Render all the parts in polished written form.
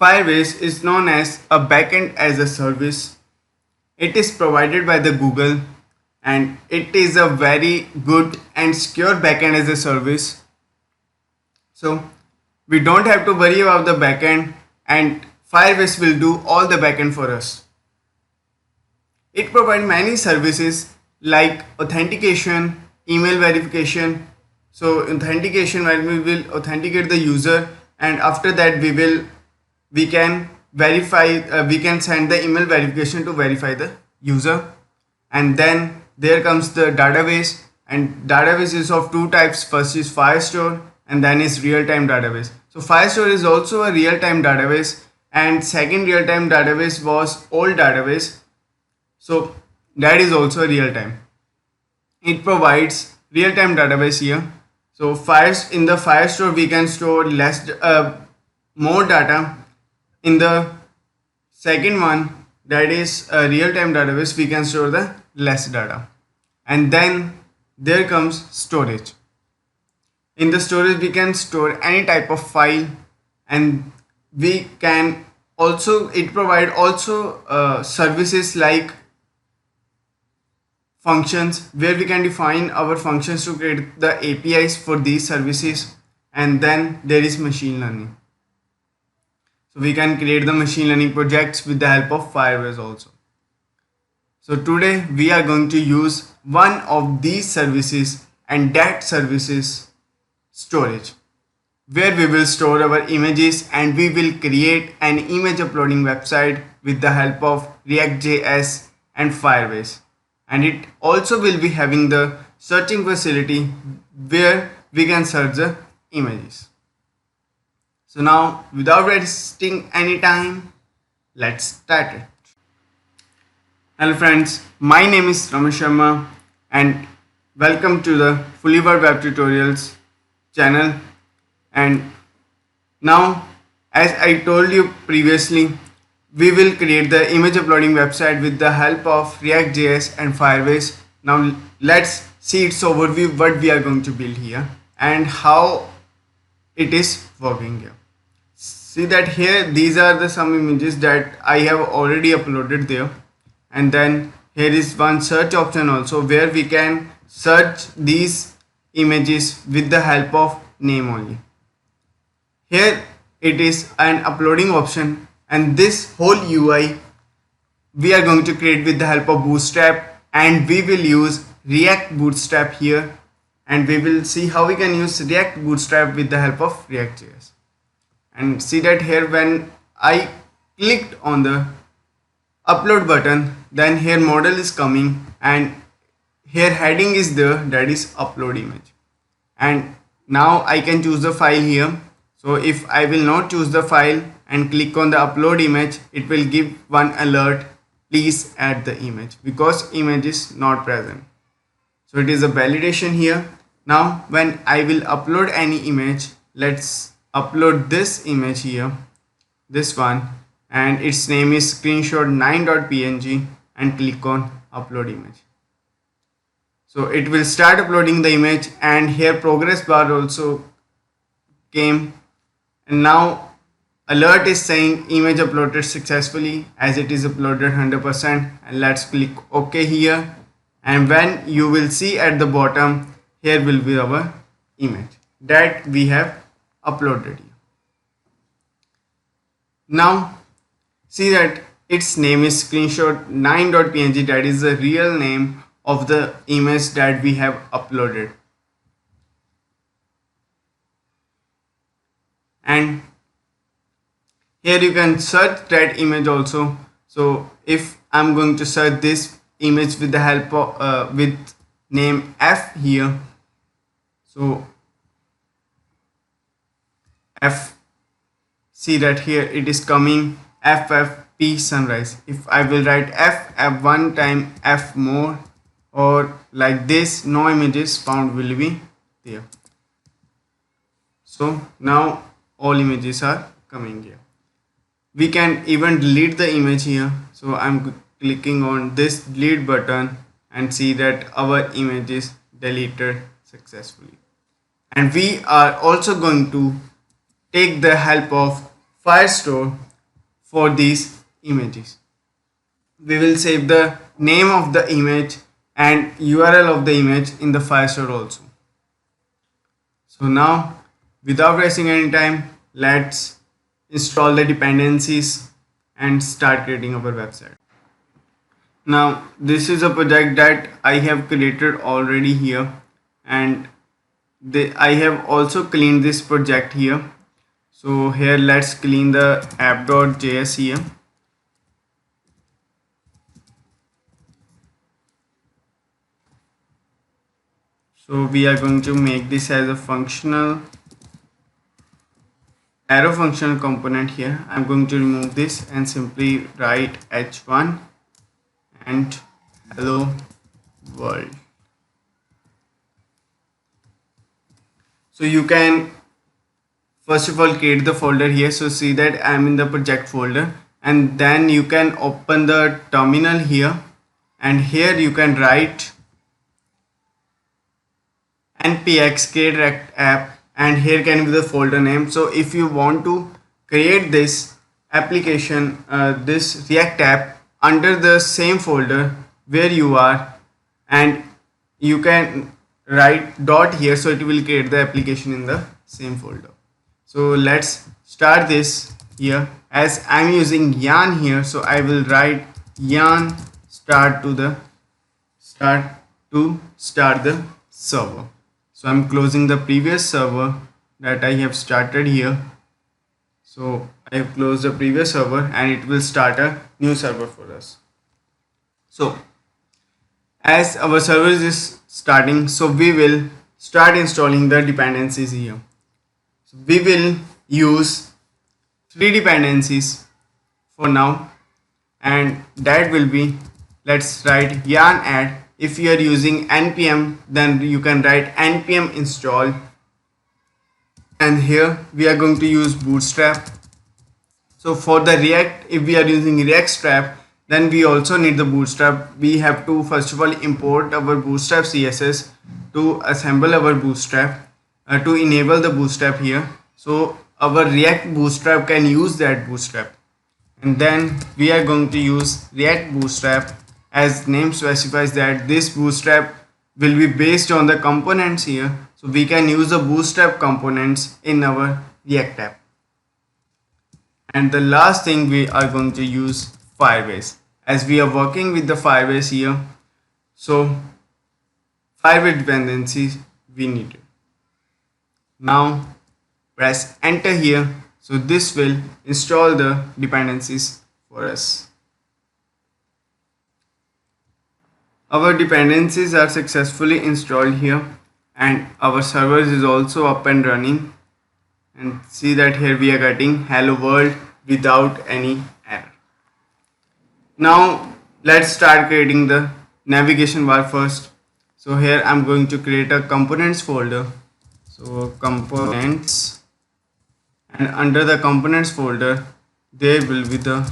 Firebase is known as a backend as a service. It is provided by the Google and it is a very good and secure backend as a service. So we don't have to worry about the backend and Firebase will do all the backend for us. It provides many services like authentication, email verification. So authentication, where we will authenticate the user and after that we can verify, we can send the email verification to verify the user. And then there comes the database, and database is of two types. First is Firestore and then is real-time database. So Firestore is also a real-time database, and second real-time database was old database. So that is also real-time. It provides real-time database here. So in the Firestore we can store more data. In the second one, that is a real-time database, we can store the less data. And then there comes storage. In the storage we can store any type of file, and we can also, it provide also services like functions, where we can define our functions to create the APIs for these services. And then there is machine learning. So we can create the machine learning projects with the help of Firebase also. So today we are going to use one of these services, and that service is storage, where we will store our images and we will create an image uploading website with the help of ReactJs and Firebase. And it also will be having the searching facility where we can search the images. So now, without wasting any time, let's start it. Hello friends, my name is Ramesh Sharma and welcome to the Fullyworld Web Tutorials channel. And now, as I told you previously, we will create the image uploading website with the help of ReactJs and Firebase. Now let's see its overview, what we are going to build here and how it is working here. See that here, these are some images that I have already uploaded there. And then here is one search option also, where we can search these images with the help of name only. Here it is an uploading option, and this whole UI we are going to create with the help of Bootstrap, and we will use React Bootstrap here, and we will see how we can use React Bootstrap with the help of ReactJs. And see that here, when I clicked on the upload button, then here model is coming and here heading is there, that is upload image. And now I can choose the file here. So if I will not choose the file and click on the upload image, it will give one alert, please add the image, because image is not present. So it is a validation here. Now when I will upload any image, let's upload this image here, this one, and its name is screenshot9.png, and click on upload image. So it will start uploading the image, and here progress bar also came, and now alert is saying image uploaded successfully, as it is uploaded 100%. And let's click OK here, and when you will see at the bottom, here will be our image that we have uploaded here. Now see that its name is screenshot9.png, that is the real name of the image that we have uploaded. And here you can search that image also. So if I'm going to search this image with the help of with name F here, so F, see that here it is coming FFP sunrise. If I will write F one time, F more, or like this, no images found will be there. So now all images are coming here. We can even delete the image here. So I'm clicking on this delete button and see that our image is deleted successfully. And we are also going to take the help of Firestore for these images. We will save the name of the image and URL of the image in the file store also. So now, without wasting any time, let's install the dependencies and start creating our website. Now this is a project that I have created already here, and I have also cleaned this project here. So here let's clean the app.js here. So we are going to make this as a functional arrow functional component here. I'm going to remove this and simply write h1 and hello world. So you can first of all create the folder here. So see that I'm in the project folder, and then you can open the terminal here, and here you can write npx create react app, and here can be the folder name. So if you want to create this application, this React app under the same folder where you are, and you can write dot here, so it will create the application in the same folder. So let's start this here. As I'm using yarn here, so I will write yarn start the server. So I'm closing the previous server that I have started here. So I have closed the previous server and it will start a new server for us. So as our server is starting, so we will start installing the dependencies here. So we will use 3 dependencies for now, and that will be, let's write yarn add. If you are using npm, then you can write npm install, and here we are going to use bootstrap. So for the React, if we are using React, then we also need the bootstrap. We have to first of all import our bootstrap CSS to assemble our bootstrap, to enable the bootstrap here. So our React bootstrap can use that bootstrap, and then we are going to use React bootstrap, as name specifies that this bootstrap will be based on the components here. So we can use the bootstrap components in our React app. And the last thing, we are going to use Firebase, as we are working with the Firebase here. So Firebase dependencies we need. Now press enter here. So this will install the dependencies for us. Our dependencies are successfully installed here, and our server is also up and running. And see that here we are getting hello world without any error. Now let's start creating the navigation bar first. So here I'm going to create a components folder. So components, and under the components folder there will be the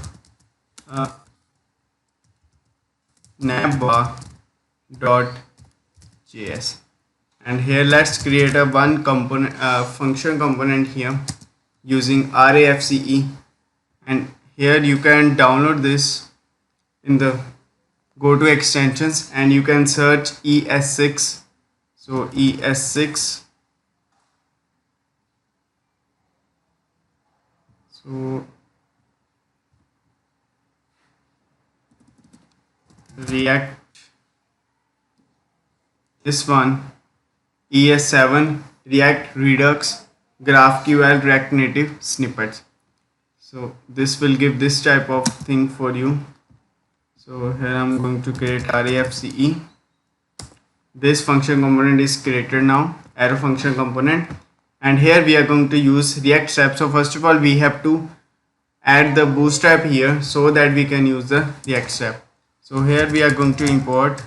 navbar.js, and here let's create a one component function component here using ReactJs, and here you can download this in the go to extensions, and you can search ES6. So ES6, so React, this one ES7 React Redux GraphQL React Native snippets. So this will give this type of thing for you. So here I'm going to create ReactJs. This function component is created now, arrow function component, and here we are going to use React step. So first of all we have to add the bootstrap here so that we can use the React step. So here we are going to import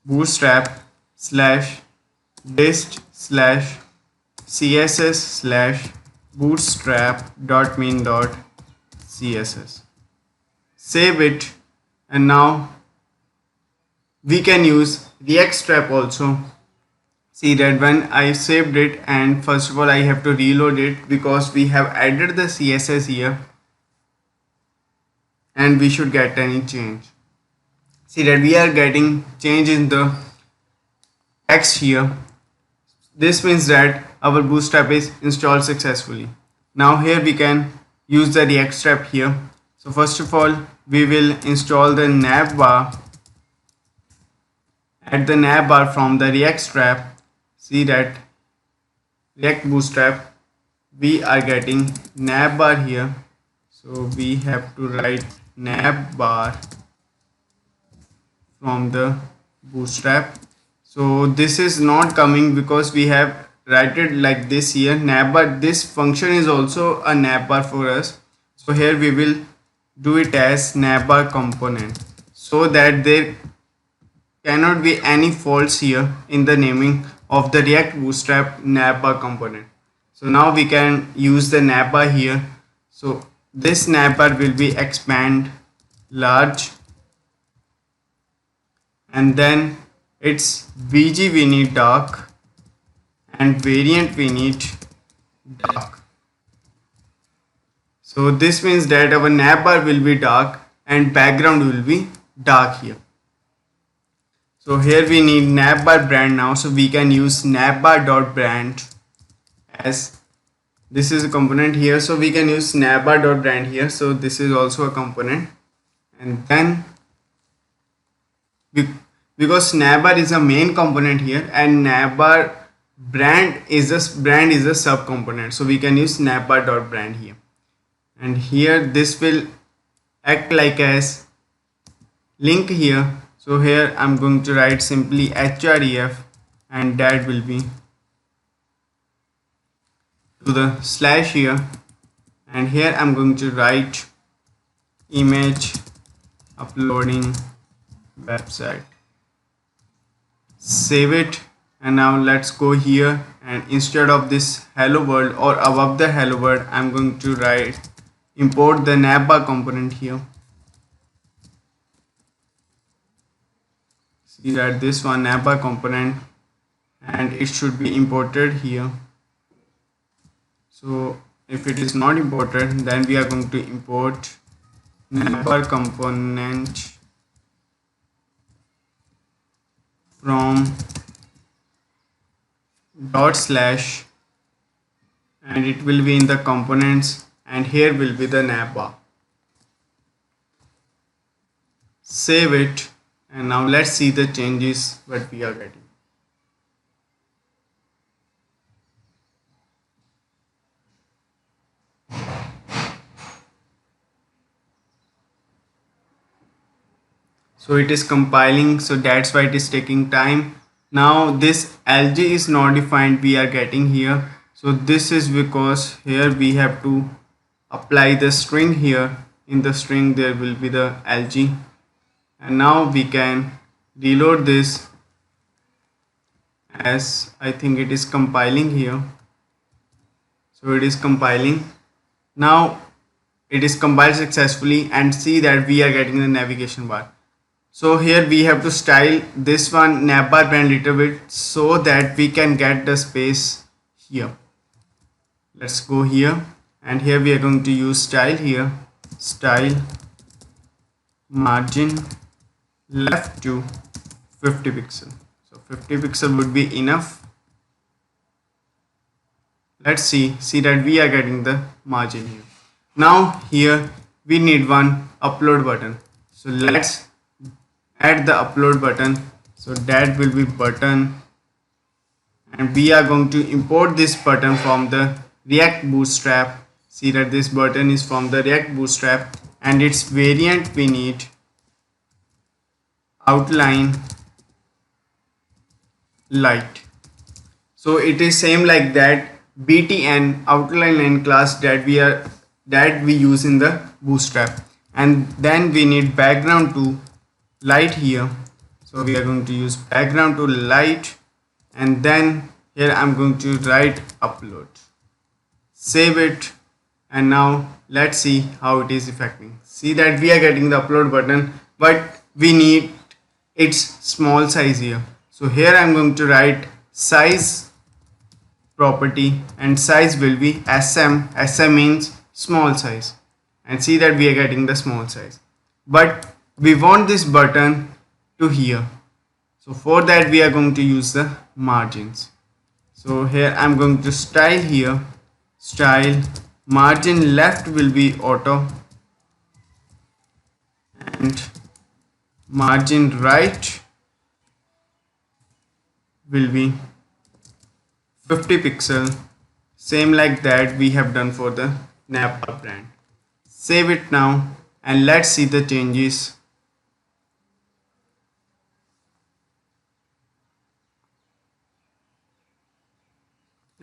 bootstrap /dist /css /bootstrap.main.css. Save it, and now we can use React step also. See that when I saved it, and first of all I have to reload it because we have added the CSS here. and we should get any change. See that we are getting change in the text here. This means that our bootstrap is installed successfully. Now here we can use the React step here. So first of all, we will install the Navbar. At the Navbar from the React step, see that React bootstrap, we are getting Navbar here. So we have to write Navbar from the bootstrap. So this is not coming because we have write it like this here, Navbar. This function is also a Navbar for us. So here we will do it as Navbar component, so that there cannot be any faults here in the naming of the React bootstrap Navbar component. So now we can use the Navbar here. So this Navbar will be expand large, and then its BG we need dark and variant we need dark. So this means that our Navbar will be dark and background will be dark here. So here we need Navbar brand now, so we can use navbar.brand as this is a component here. So we can use navbar.brand here. So this is also a component, and then because Navbar is a main component here and Navbar brand is a sub component, so we can use navbar.brand here, and here this will act like as link here. So here I'm going to write simply href, and that will be to the slash here, and here I'm going to write image uploading website. Save it, and now let's go here, and instead of this hello world or above the hello world, I'm going to write import the Navbar component here. See that this one Navbar component, and it should be imported here. So if it is not imported, then we are going to import Navbar component from dot slash, and it will be in the components, and here will be the Navbar. Save it, and now let's see the changes what we are getting. So it is compiling, so that's why it is taking time. Now this LG is not defined, we are getting here. So this is because here we have to apply the string here. In the string there will be the LG, and now we can reload this as I think it is compiling here. So it is compiling. Now it is compiled successfully, and see that we are getting the navigation bar. So here we have to style this one Navbar brand little bit so that we can get the space here. Let's go here, and here we are going to use style here, style margin left to 50 pixel. So 50 pixel would be enough. Let's see that we are getting the margin here. Now here we need one upload button. So let's add the upload button. So that will be button, and we are going to import this button from the React bootstrap. See that this button is from the React bootstrap, and its variant we need outline light. So it is same like that btn outline line class that we use in the bootstrap, and then we need background to light here. So we are going to use background to light, and then here I'm going to write upload. Save it, and now let's see how it is affecting. See that we are getting the upload button, but we need its small size here. So here I'm going to write size property, and size will be sm. Sm means small size, and see that we are getting the small size. but we want this button to here. So for that we are going to use the margins. So here I'm going to style here, style margin left will be auto and margin right will be 50 pixel, same like that we have done for the Navbar brand. Save it now and let's see the changes.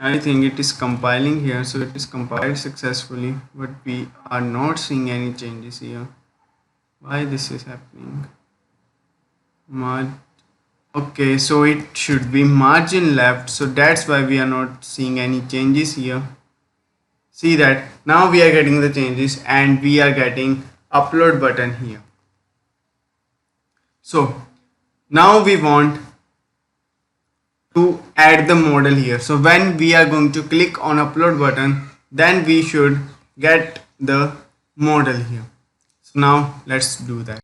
I think it is compiling here, so it is compiled successfully, but we are not seeing any changes here. Why this is happening? Okay, so it should be margin left, so that's why we are not seeing any changes here. See that now we are getting the changes and we are getting upload button here. So now we want to add the model here. So when we are going to click on upload button, then we should get the model here. So now let's do that.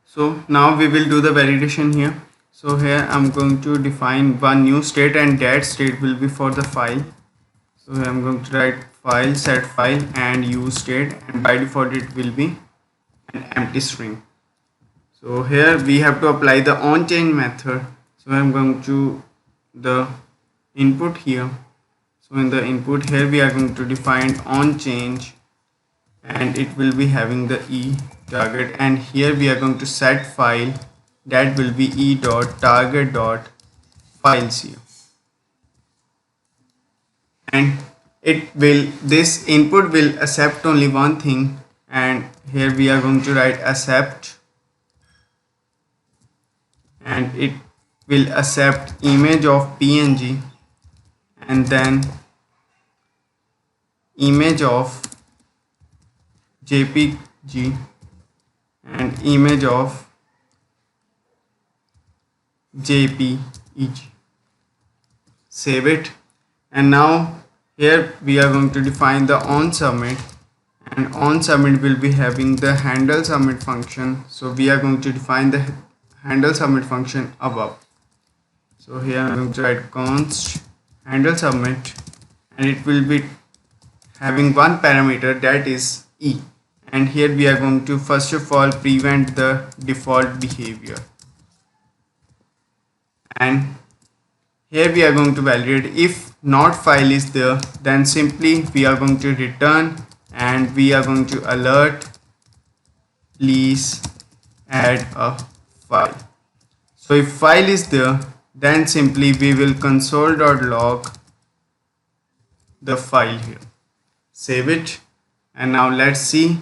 So now we will do the validation here. So here I'm going to define one new state and that state will be for the file. So here I'm going to write file set file and use state, and by default it will be an empty string. So here we have to apply the onChange method. So I'm going to the input here. So in the input here we are going to define onChange and it will be having the e target, and here we are going to set file, that will be e.target.files here, and this input will accept only one thing, and here we are going to write accept, and it will accept image of png and then image of jpg and image of jpeg. Save it, and now here we are going to define the onSubmit, and onSubmit will be having the handle submit function. So we are going to define the handle submit function above. So here I'm going to write const handle submit, and it will be having one parameter, that is e, and here we are going to first of all prevent the default behavior, and here we are going to validate. If not file is there, then simply we are going to return and we are going to alert please add a file. So if file is there, then simply we will console.log the file here. Save it, and now let's see.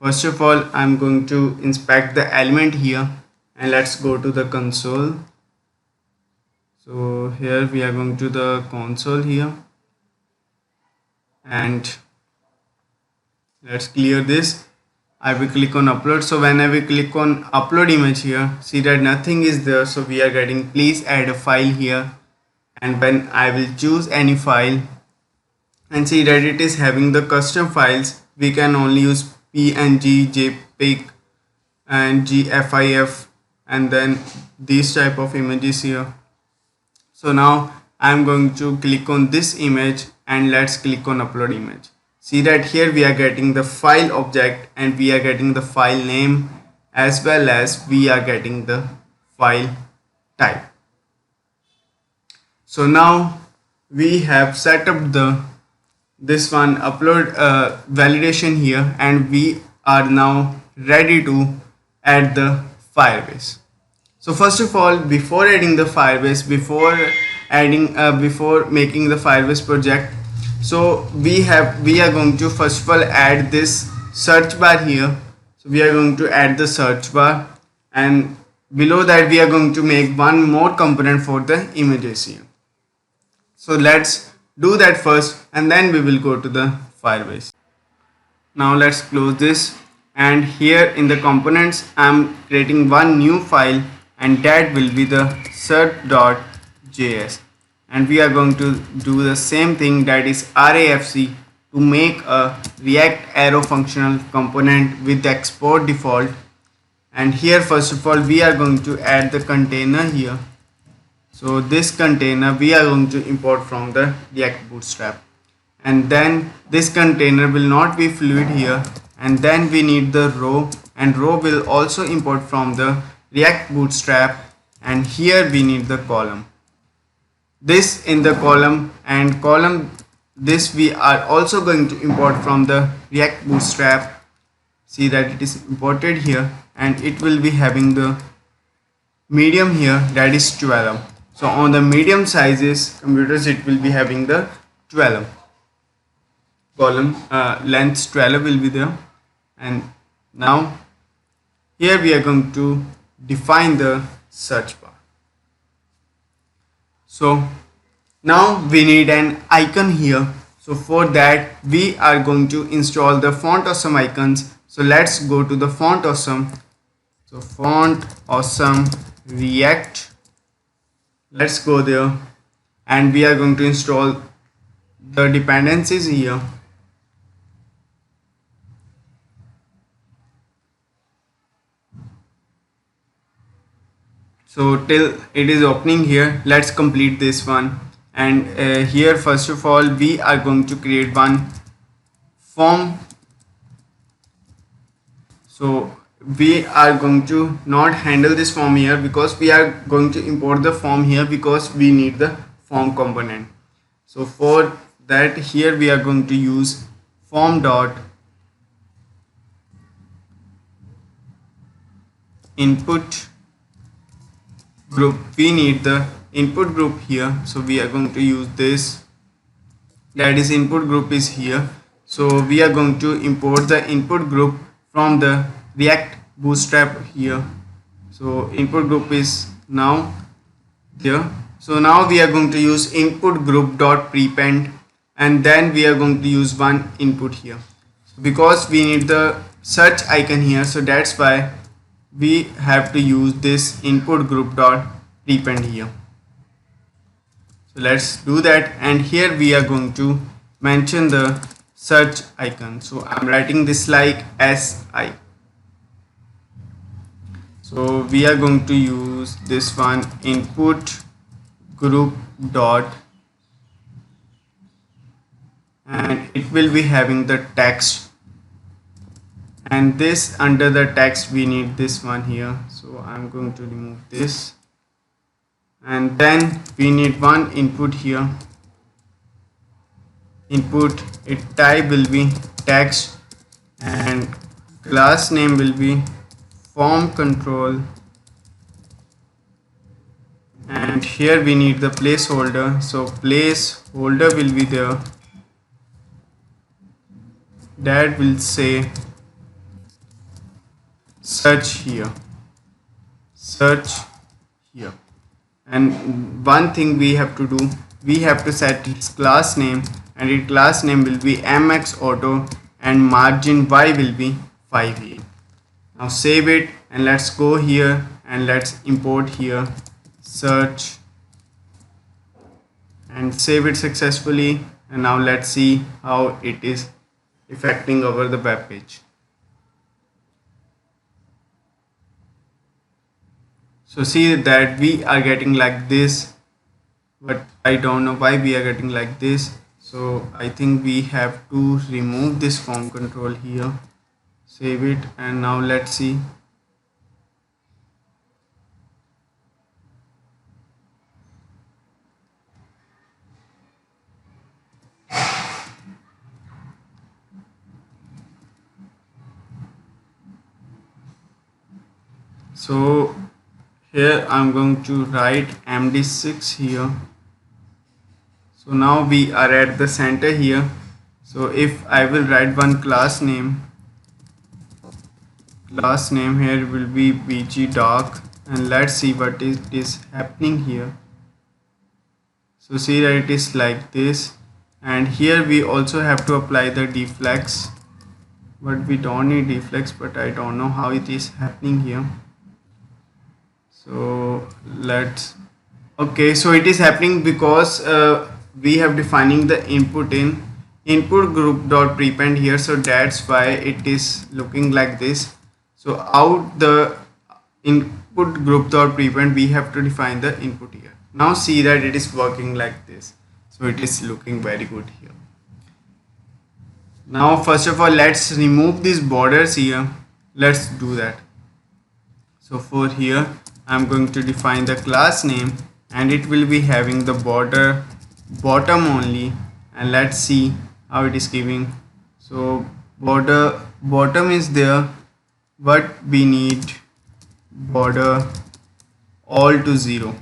First of all I'm going to inspect the element here, and let's go to the console. So here we are going to the console here, and let's clear this. I will click on upload. So when I will click on upload image here, see that nothing is there, so we are getting please add a file here, and when I will choose any file and see that it is having the custom files, we can only use png, jpeg and gif, and then these type of images here. So now I'm going to click on this image and let's click on upload image. See that here we are getting the file object and we are getting the file name as well as we are getting the file type. So now we have set up this one upload validation here, and we are now ready to add the Firebase. So first of all, before adding the Firebase, before making the Firebase project, so we are going to first of all add this search bar here. So we are going to add the search bar, and below that we are going to make one more component for the images here. So let's do that first, and then we will go to the Firebase. Now let's close this, and here in the components I'm creating one new file, and that will be the search.js, and we are going to do the same thing, that is RAFC, to make a React arrow functional component with export default And here first of all we are going to add the container here. So this container we are going to import from the React Bootstrap, and then this container will not be fluid here, and then we need the row, and row will also import from the React Bootstrap, and here we need the column. This in the column, and column this we are also going to import from the React Bootstrap. See that it is imported here, and it will be having the medium here, that is 12. So on the medium sizes computers it will be having the 12 column length 12 will be there. And now here we are going to define the search bar. So now we need an icon here. So for that we are going to install the Font Awesome icons. So let's go to the Font Awesome. So Font Awesome React, let's go there, and we are going to install the dependencies here. So till it is opening here, let's complete this one. And here first of all we are going to create one form. So we are going to not handle this form here because we are going to import the form here because we need the form component. So for that here we are going to use form dot input group. We need the input group here, so we are going to use this, that is input group is here. So we are going to import the input group from the React Bootstrap here. So input group is now there. So now we are going to use input group dot prepend, and then we are going to use one input here because we need the search icon here. So that's why we have to use this input group dot prepend here. So let's do that, and here we are going to mention the search icon. So I'm writing this like SI. So we are going to use this one input group dot, and it will be having the text, and this under the text we need this one here. So I'm going to remove this, and then we need one input here. Input it type will be text, and class name will be form control, and here we need the placeholder. So placeholder will be there, that will say search here, search here. And one thing we have to do, we have to set its class name, and its class name will be mx auto, and margin y will be 5e. Now save it, and let's go here and let's import here search and save it successfully. And now let's see how it is affecting over the web page. So see that we are getting like this, but I don't know why we are getting like this. So I think we have to remove this form control here. Save it, and now let's see. So here I'm going to write MD6 here. So now we are at the center here. So if I will write one class name here will be bg dark, and let's see what is happening here. So see that it is like this, and here we also have to apply the deflex, but we don't need deflex, but I don't know how it is happening here. So let's, okay, so it is happening because we have defining the input in input group dot prepend here, so that's why it is looking like this. So out the input group dot prepend, we have to define the input here. Now see that it is working like this. So it is looking very good here. Now first of all, let's remove these borders here. Let's do that. So for here, I'm going to define the class name, and it will be having the border bottom only, and let's see how it is giving. So border bottom is there, but we need border all to 0.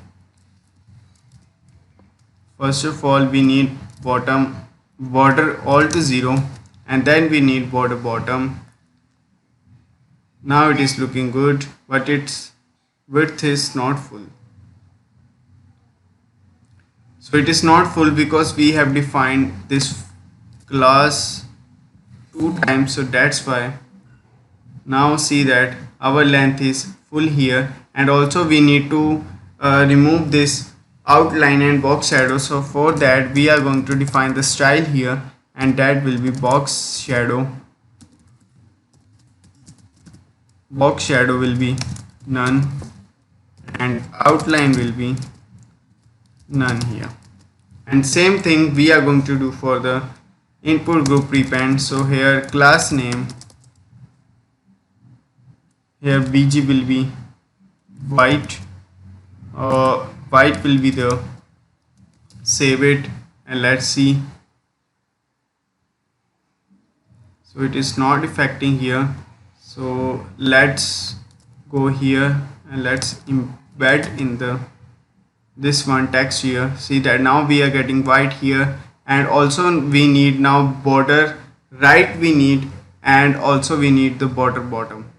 First of all, we need border all to 0, and then we need border bottom. Now it is looking good, but its width is not full. So it is not full because we have defined this class 2 times, so that's why. Now see that our length is full here, and also we need to remove this outline and box shadow. So for that we are going to define the style here, and that will be box shadow. Box shadow will be none, and outline will be none here. And same thing we are going to do for the input group prepend. So here class name, here bg will be white, white will be there. Save it, and let's see. So it is not affecting here. So let's go here and let's embed in the this one text here. See that now we are getting white here, and also we need now border right we need, and also we need the border bottom,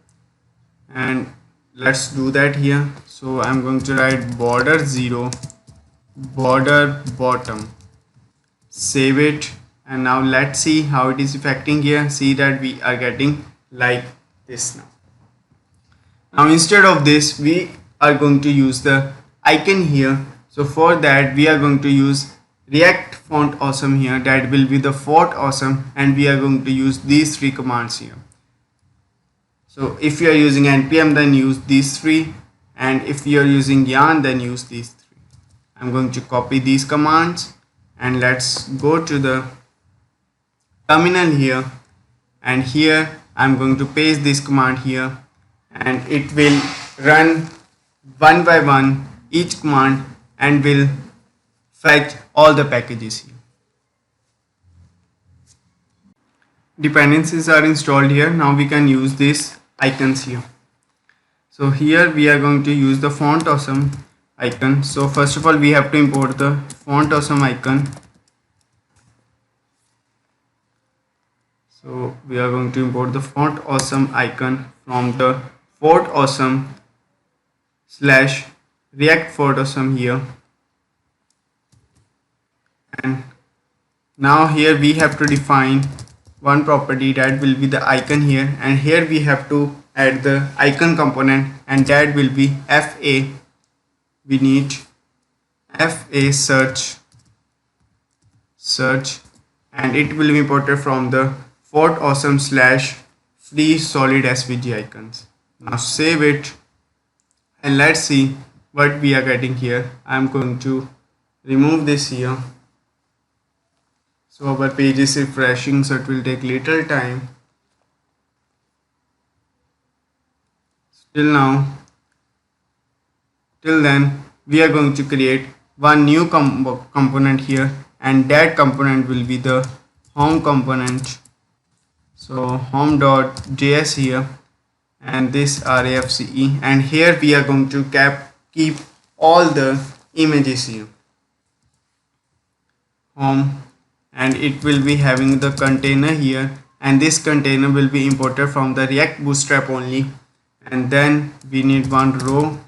and let's do that here. So I'm going to write border 0 border bottom, save it, and now let's see how it is affecting here. See that we are getting like this now. Now instead of this we are going to use the icon here. So for that we are going to use React font awesome here, that will be the font awesome, and we are going to use these 3 commands here. So if you are using npm, then use these 3, and if you are using yarn, then use these 3. I'm going to copy these commands, and let's go to the terminal here, and here I'm going to paste this command here, and it will run one by one each command and will fetch all the packages here. Dependencies are installed here. Now we can use these icons here. So here we are going to use the font awesome icon. So first of all we have to import the font awesome icon. So we are going to import the font awesome icon from the font awesome / react font awesome here, and now here we have to define one property, that will be the icon here, and here we have to add the icon component, and that will be fa. We need fa search, and it will be imported from the font awesome / free solid svg icons. Now save it, and let's see what we are getting here. I'm going to remove this here. So our page is refreshing, so it will take little time. Till then we are going to create one new component here, and that component will be the home component. So home.js here, and this RAFCE, and here we are going to keep all the images here. Home, and it will be having the container here, and this container will be imported from the React Bootstrap only, and then we need one row,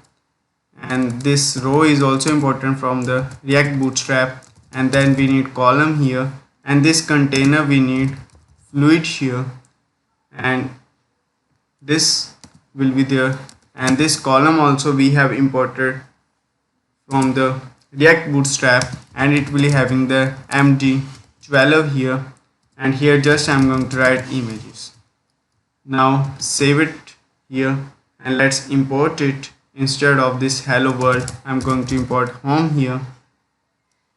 and this row is also important from the React Bootstrap, and then we need column here, and this container we need fluid here, and this will be there, and this column also we have imported from the React Bootstrap, and it will be having the MD12 here, and here just I'm going to write images. Now save it here, and let's import it. Instead of this hello world, I'm going to import home here,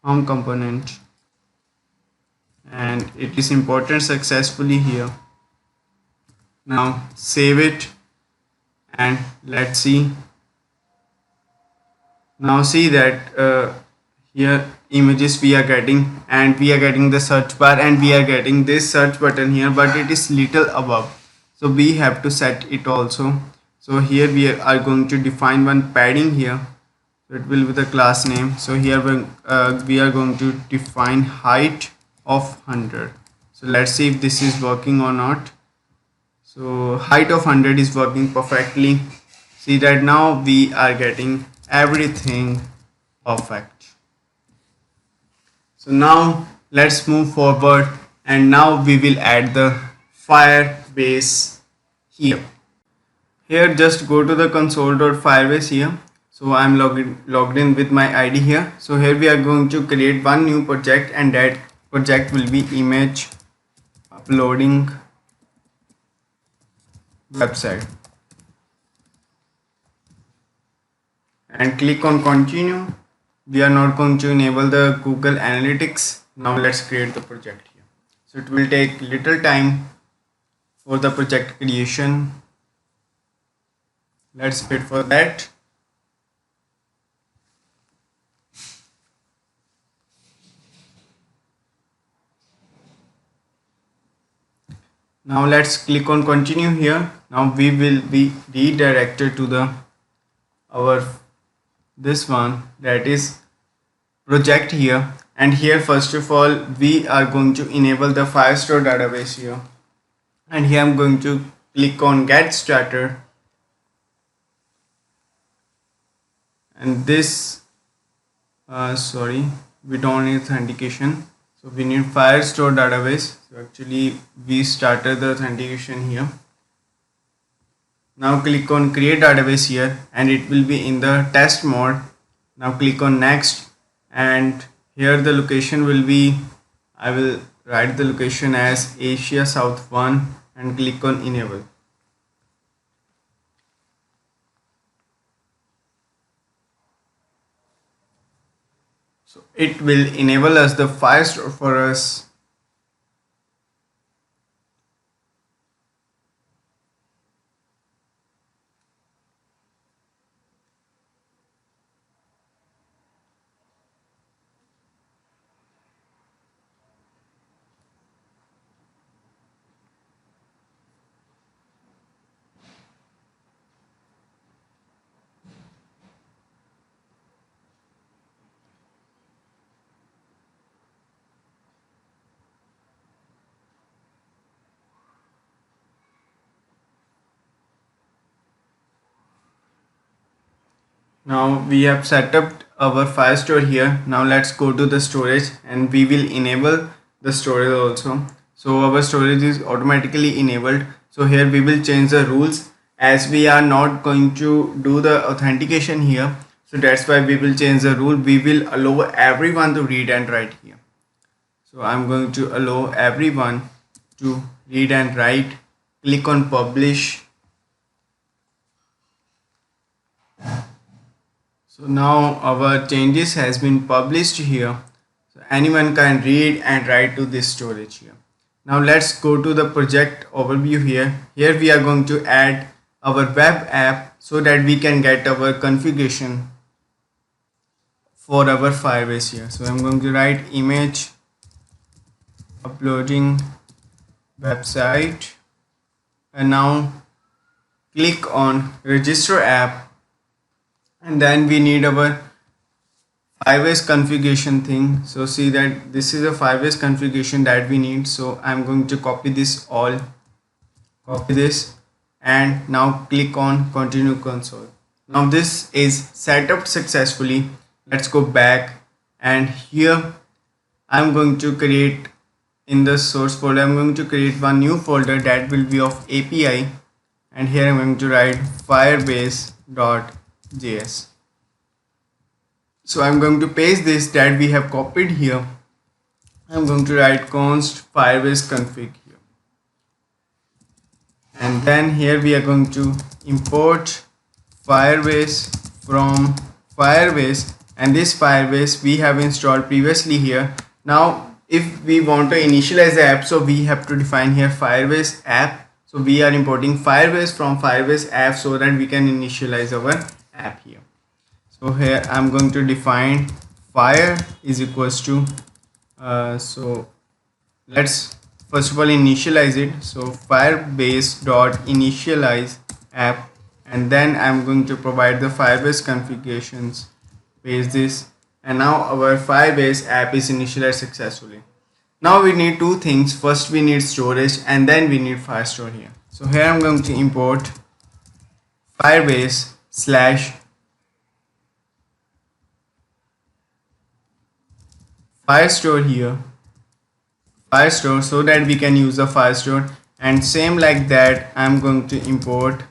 home component, and it is imported successfully here. Now save it and let's see. Now see that here images we are getting, and we are getting the search bar, and we are getting this search button here, but it is little above, so we have to set it also. So here we are going to define one padding here, so it will be the class name. So here we are going to define height of 100. So let's see if this is working or not. So height of 100 is working perfectly. See that now we are getting everything perfect. So now let's move forward, and now we will add the Firebase here. Here just go to the console.firebase here. So I'm logged in with my ID here. So here we are going to create one new project, and that project will be image uploading website, and click on continue. We are not going to enable the Google Analytics. Now let's create the project here. So it will take little time for the project creation. Let's wait for that. Now let's click on continue here. Now we will be redirected to the this one, that is project here, and here first of all we are going to enable the Firestore database here, and here I'm going to click on get started, and this sorry, we don't need authentication, so we need Firestore database. So actually we started the authentication here. Now click on create database here, and it will be in the test mode. Now click on next, and here the location will be, I will write the location as Asia South 1, and click on enable. So it will enable us the Firestore for us. Now we have set up our Firestore here. Now let's go to the storage, and we will enable the storage also. So our storage is automatically enabled. So here we will change the rules, as we are not going to do the authentication here. So that's why we will change the rule. We will allow everyone to read and write here. So I'm going to allow everyone to read and write. Click on publish. So now our changes has been published here. So anyone can read and write to this storage here. Now let's go to the project overview here. Here we are going to add our web app so that we can get our configuration for our Firebase here. So I'm going to write image uploading website, and now click on register app, and then we need our Firebase configuration thing. So see that this is a Firebase configuration that we need. So I'm going to copy this all, copy this, and now click on continue console. Now this is set up successfully. Let's go back, and here I'm going to create, in the source folder I'm going to create one new folder that will be of API, and here I'm going to write firebase.js. So I'm going to paste this that we have copied here. I'm going to write const firebase config here, and then here we are going to import Firebase from Firebase, and this Firebase we have installed previously here. Now if we want to initialize the app, so we have to define here Firebase app. So we are importing Firebase from Firebase app so that we can initialize our app here. So here I'm going to define fire is equals to so let's first of all initialize it. So Firebase dot initialize app, and then I'm going to provide the Firebase configurations, paste this, and now our Firebase app is initialized successfully. Now we need two things. First we need storage, and then we need Firestore here. So here I'm going to import Firebase slash Firestore here, Firestore, so that we can use the Firestore, and same like that I'm going to import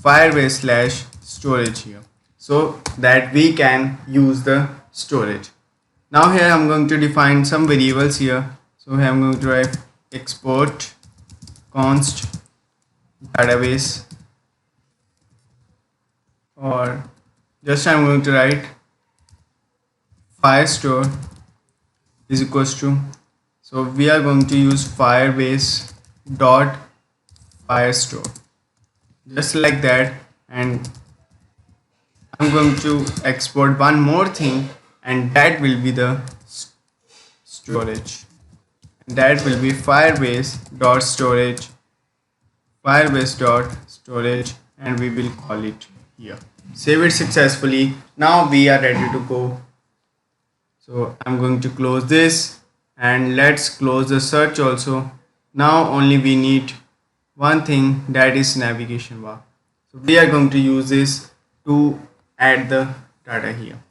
Firebase slash storage here so that we can use the storage. Now here I'm going to define some variables here. So here I'm going to write export const database, or just I'm going to write Firestore is equals to, so we are going to use Firebase dot Firestore, just like that, and I'm going to export one more thing, and that will be the storage, and that will be Firebase dot storage, Firebase dot storage, and we will call it here. Save it successfully. Now we are ready to go. So I'm going to close this, and let's close the search also. Now only we need one thing, that is navigation bar. So we are going to use this to add the data here.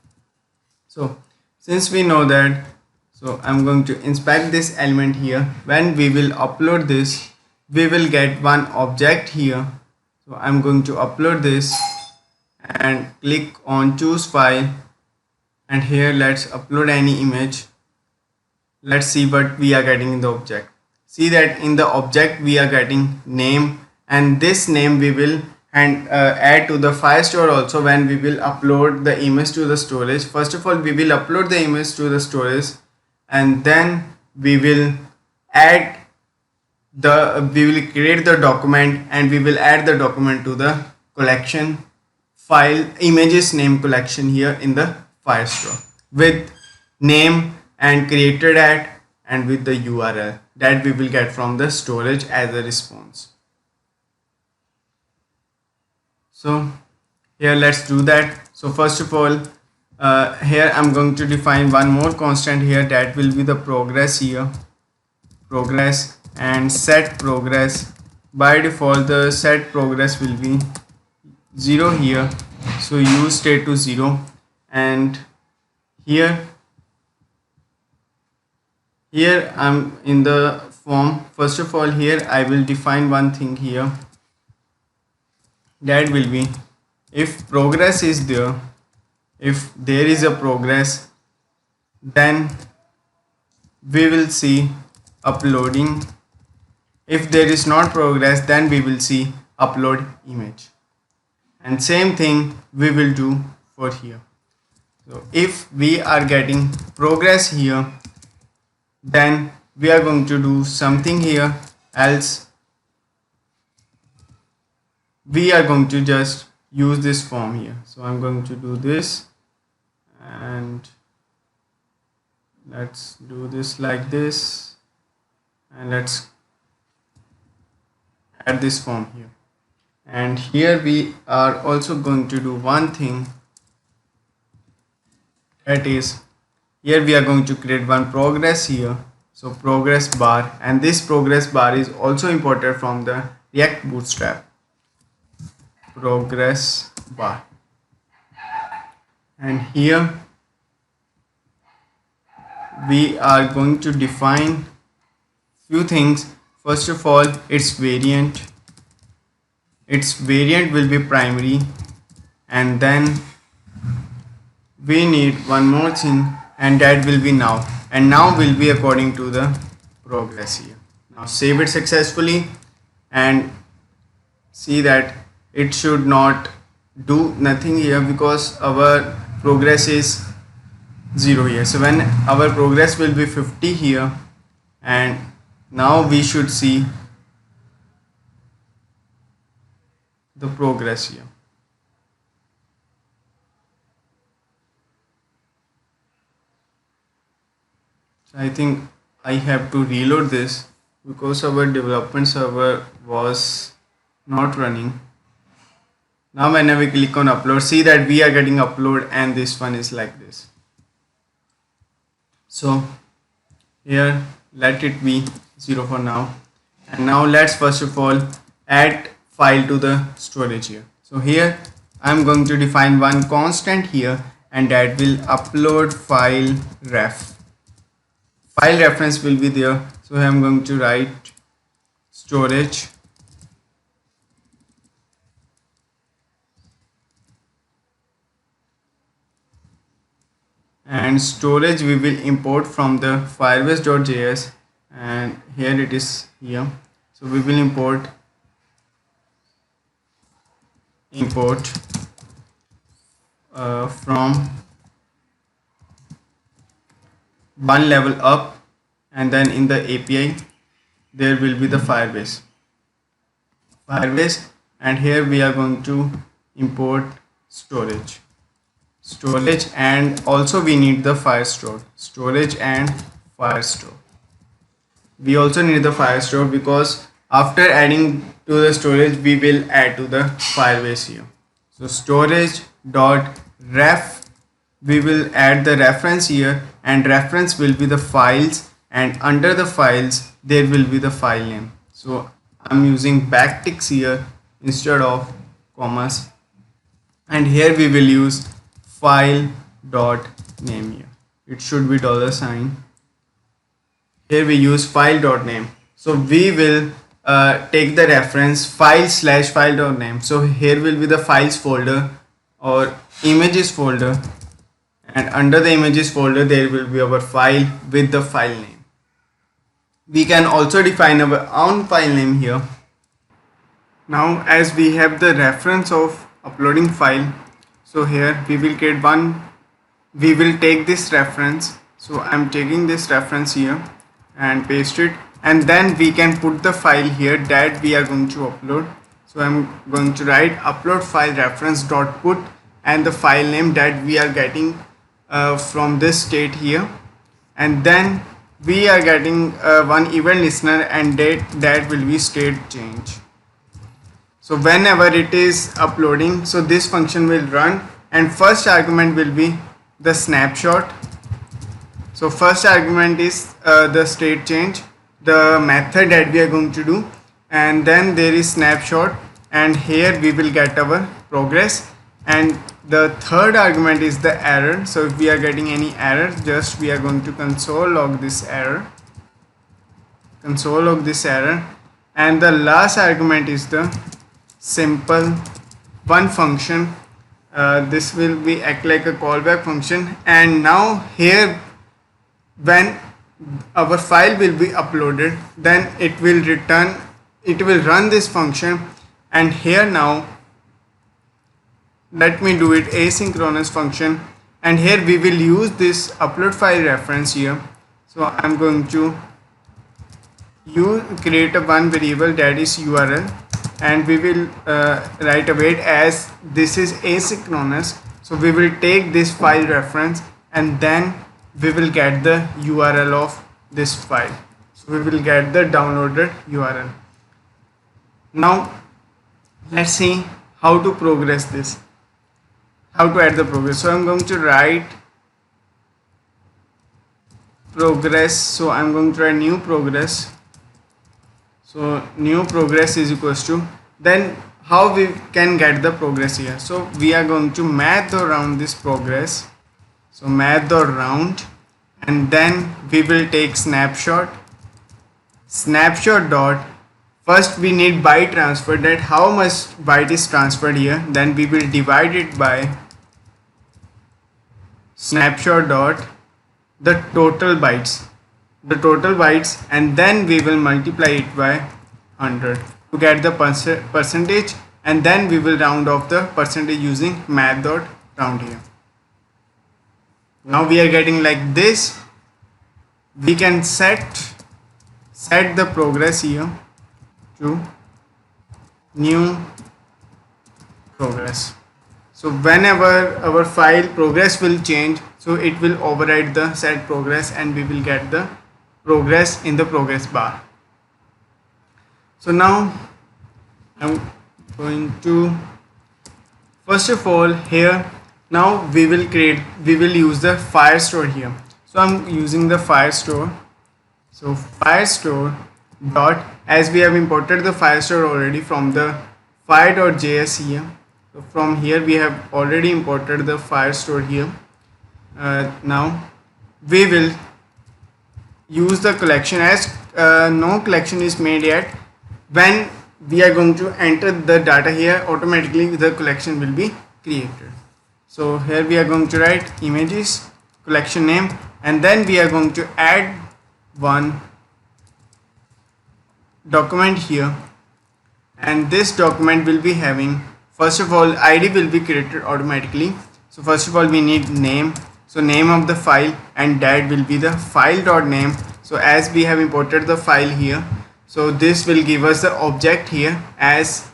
So since we know that, so I'm going to inspect this element here. When we will upload this, we will get one object here. So I'm going to upload this and click on choose file, and here let's upload any image. Let's see what we are getting in the object. See that in the object we are getting name, and this name we will add to the Firestore also when we will upload the image to the storage. First of all we will upload the image to the storage, and then we will add we will create the document, and we will add the document to the collection file images name collection here in the Firestore with name and created at, and with the URL that we will get from the storage as a response. So here let's do that. So first of all here I'm going to define one more constant here, that will be the progress here, progress, and set progress. By default the set progress will be 0 here, so use state to 0. And here I'm in the form. First of all here I will define one thing here, that will be if progress is there, if there is a progress, then we will see uploading. If there is not progress, then we will see upload image, and same thing we will do for here. So if we are getting progress here, then we are going to do something here, else we are going to just use this form here. So I'm going to do this, and let's do this like this, and let's add this form here. And here we are also going to do one thing, that is here we are going to create one progress here, so progress bar, and this progress bar is also imported from the React Bootstrap, progress bar. And here we are going to define few things. First of all, its variant will be primary, and then we need one more thing, and that will be now, and now will be according to the progress here. Now save it successfully, and see that it should not do nothing here because our progress is 0 here. So when our progress will be 50 here, and now we should see the progress here. So I think I have to reload this because our development server was not running. Now whenever we click on upload, see that we are getting upload and this one is like this. So here let it be 0 for now, and now let's first of all add file to the storage here. So here I'm going to define one constant here, and that will upload file ref. File reference will be there, so I'm going to write storage and storage we will import from the firebase.js, and here it is here. So we will import from one level up, and then in the API there will be the Firebase, and here we are going to import storage, and also we need the Firestore, storage and Firestore. We also need the Firestore because after adding to the storage we will add to the Firebase here. So storage dot ref, we will add the reference here, and reference will be the files, and under the files there will be the file name. So I'm using backticks here instead of commas, and here we will use file dot name here. It should be $. Here we use file dot name. So we will take the reference file dot name. So here will be the files folder or images folder, and under the images folder there will be our file with the file name. We can also define our own file name here. Now as we have the reference of uploading file, so here we will create one, we will take this reference. So I'm taking this reference here and paste it, and then we can put the file here that we are going to upload. So I'm going to write upload file reference dot put, and the file name that we are getting from this state here, and then we are getting one event listener, and that will be state change. So whenever it is uploading, so this function will run, and first argument will be the snapshot. So first argument is the state change, the method that we are going to do, and then there is snapshot, and here we will get our progress, and the third argument is the error. So if we are getting any error, just we are going to console log this error, and the last argument is the simple one function. This will be act like a callback function, and now here when our file will be uploaded, then it will run this function, and here now let me do it asynchronous function, and here we will use this upload file reference here. So I'm going to create a one variable that is URL, and we will write await as this is asynchronous. So we will take this file reference, and then we will get the URL of this file. So we will get the downloaded URL. Now let's see how to progress this, how to add the progress. So I'm going to write progress. So I'm going to write new progress. So new progress is equals to, then how we can get the progress here. So we are going to math around this progress. So math round, and then we will take snapshot dot, first we need byte transfer, that how much byte is transferred here, then we will divide it by snapshot dot the total bytes, and then we will multiply it by 100. to get the percentage, and then we will round off the percentage using math.round here. Now we are getting like this. We can set the progress here to new progress. So whenever our file progress will change, so it will override the set progress and we will get the progress in the progress bar. So now I'm going to, first of all here, now we will use the Firestore here. So I'm using the Firestore. So Firestore dot, as we have imported the Firestore already from the fire.js here. So from here we have already imported the Firestore here. Now we will use the collection, as no collection is made yet. When we are going to enter the data here, automatically the collection will be created. So here we are going to write images collection name, and then we are going to add one document here, and this document will be having, first of all, ID will be created automatically. So first of all we need name, so name of the file, and that will be the file.name. So as we have imported the file here, so this will give us the object here, as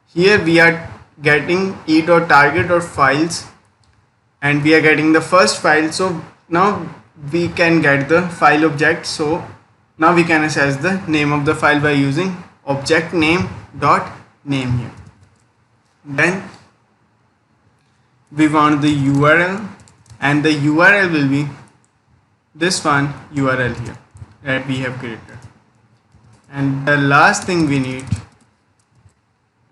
here we are getting e.target.files and we are getting the first file. So now we can get the file object. So now we can access the name of the file by using object name dot name here. Then we want the URL, and the URL will be this one URL here that we have created. And the last thing we need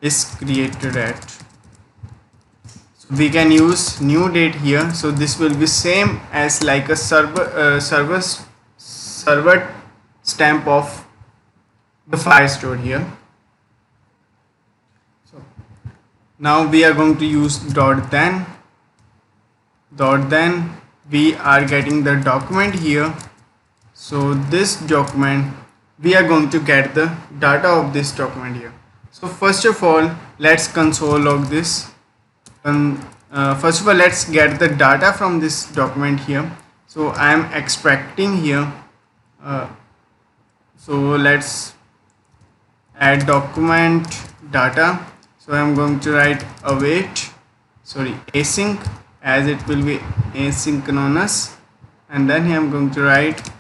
is created at. So we can use new date here. So this will be same as like a server stamp of the Firestore here. So now we are going to use then we are getting the document here. So this document, we are going to get the data of this document here. So first of all, let's console log this. First of all, let's get the data from this document here. So I am extracting here. So let's add document data. So I am going to write async, as it will be asynchronous, and then I am going to write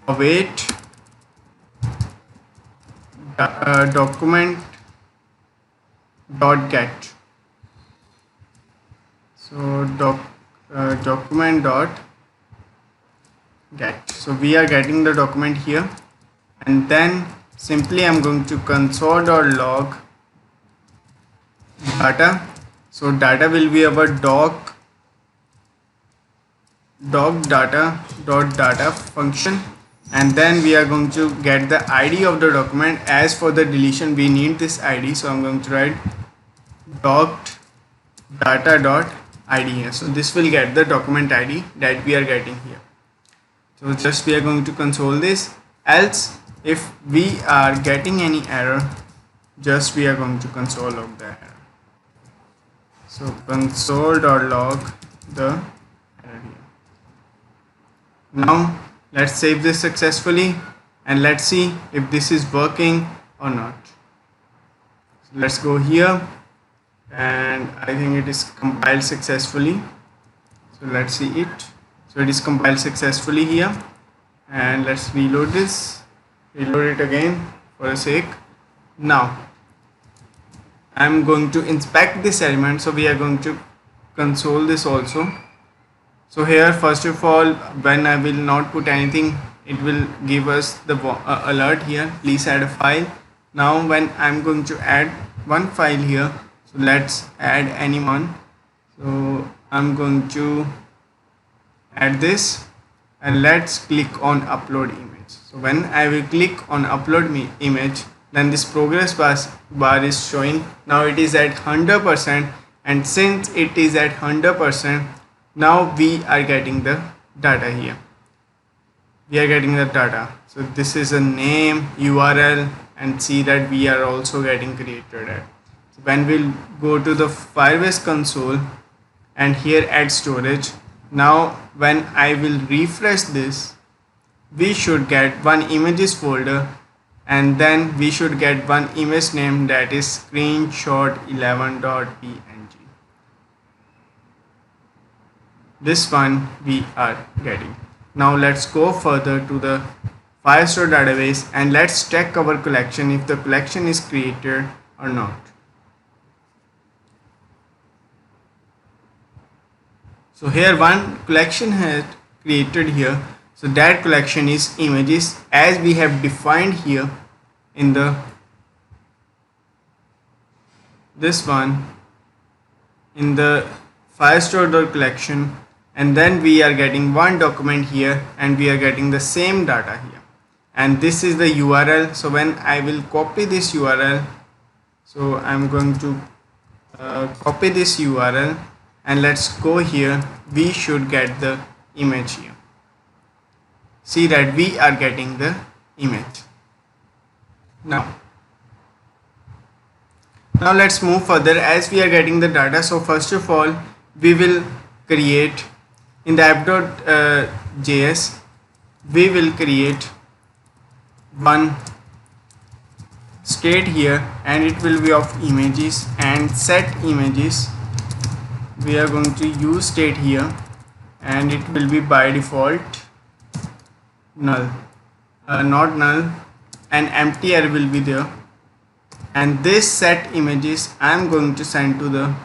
await document dot get. So document dot get. So we are getting the document here, and then simply I'm going to console.log data. So data will be our doc data function, and then we are going to get the ID of the document. As for the deletion, we need this ID, so I'm going to write doc data.id here. So this will get the document ID that we are getting here. So just we are going to console this, else if we are getting any error, just we are going to console log the error. So console.log the error here. Now let's save this successfully and let's see if this is working or not. So let's go here, and I think it is compiled successfully. So let's see it. So it is compiled successfully here, and let's reload this, reload it again for a sake. Now I'm going to inspect this element, so we are going to console this also. So here, first of all, when I will not put anything, it will give us the alert here, please add a file. Now when I'm going to add one file here, so let's add any one. So I'm going to add this, and let's click on upload image. So when I will click on upload image, then this progress bar is showing. Now it is at 100%, and since it is at 100%, now we are getting the data here. We are getting the data. So this is a name, URL, and see that we are also getting created at. So when we'll go to the Firebase console and here add storage, now when I will refresh this, we should get one images folder, and then we should get one image name, that is screenshot11.png. This one we are getting. Now let's go further to the Firestore database and let's check our collection if the collection is created or not. So here one collection has created here. So that collection is images as we have defined here in the this one in the Firestore collection, and then we are getting one document here and we are getting the same data here, and this is the URL. So when I will copy this URL, so I'm going to copy this URL and let's go here, we should get the image here. See that we are getting the image. Now let's move further as we are getting the data. So first of all, we will create in the app.js, we will create one state here and it will be of images, and set images we are going to use state here, and it will be by default null, not null, and empty array will be there. And this set images I am going to send to the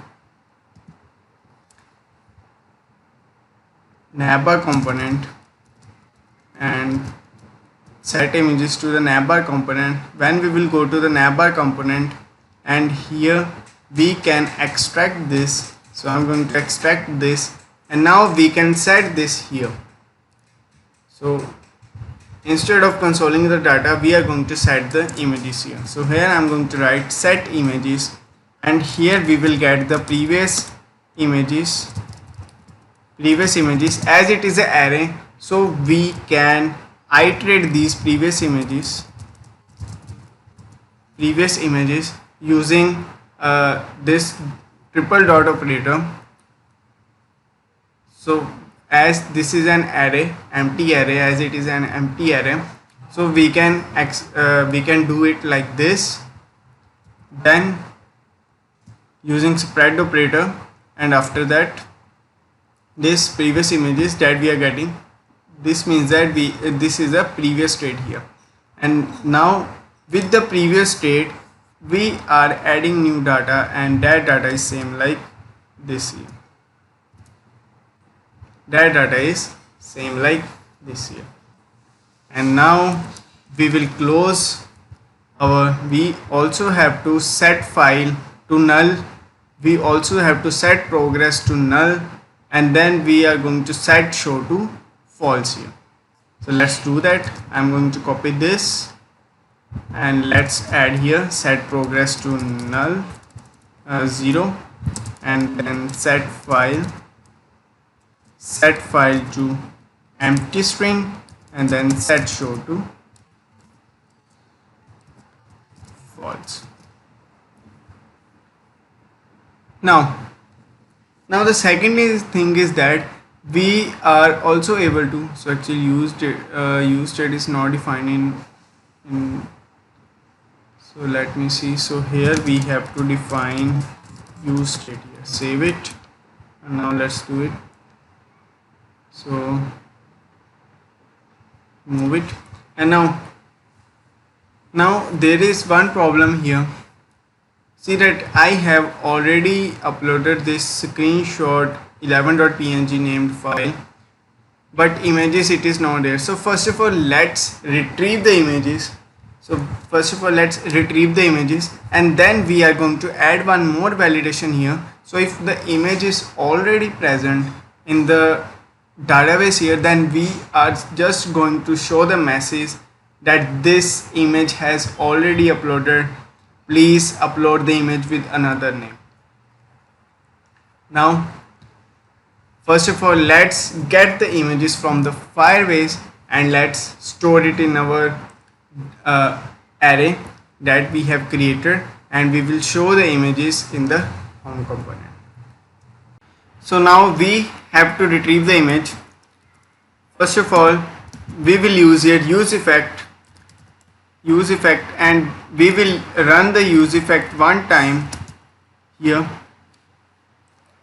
Navbar component, and set images to the Navbar component. When we will go to the Navbar component and here we can extract this, so I'm going to extract this, and now we can set this here. So instead of consoling the data, we are going to set the images here. So here I'm going to write set images, and here we will get the previous images as it is an array, so we can iterate these previous images using this triple dot operator. So as this is an array, empty array, as it is an empty array, so we can do it like this, then using spread operator, and after that this previous images that we are getting, this means that this is a previous state here, and now with the previous state we are adding new data, and that data is same like this here. That data is same like this here. And now we will close our, we also have to set file to null, we also have to set progress to null, and then we are going to set show to false here. So let's do that. I'm going to copy this and let's add here set progress to null 0, and then set file to empty string, and then set show to false. Now the second thing is that we are also able to, so actually use state is not defined in so let me see. So here we have to define use state here, save it, and now let's do it. So move it, and now there is one problem here. See that I have already uploaded this screenshot 11.png named file, but images it is not there. So first of all, let's retrieve the images. And then we are going to add one more validation here. So if the image is already present in the database here, then we are just going to show the message that this image has already uploaded, please upload the image with another name. Now first of all, let's get the images from the Firebase and let's store it in our array. that we have created, and we will show the images in the home component. So now we have to retrieve the image. First of all, we will use here use effect, and we will run the use effect one time here.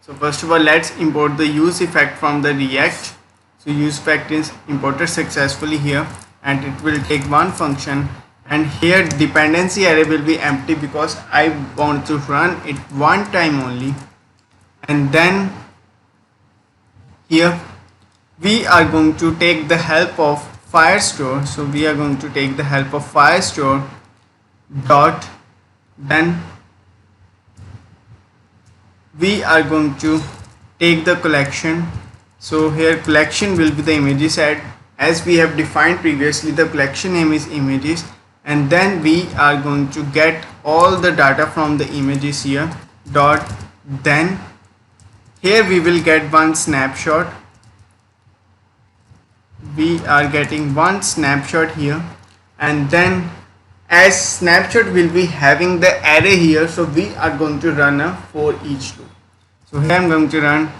So first of all, let's import the use effect from the React. So use effect is imported successfully here, and it will take one function, and here dependency array will be empty because I want to run it one time only. And then here we are going to take the help of Firestore. So we are going to take the help of Firestore dot, then we are going to take the collection. So here collection will be the images set, as we have defined previously. The collection name is images, and then we are going to get all the data from the images here dot, then here we will get one snapshot. We are getting one snapshot here, and then as snapshot will be having the array here, so we are going to run a for each loop. So here I am going to run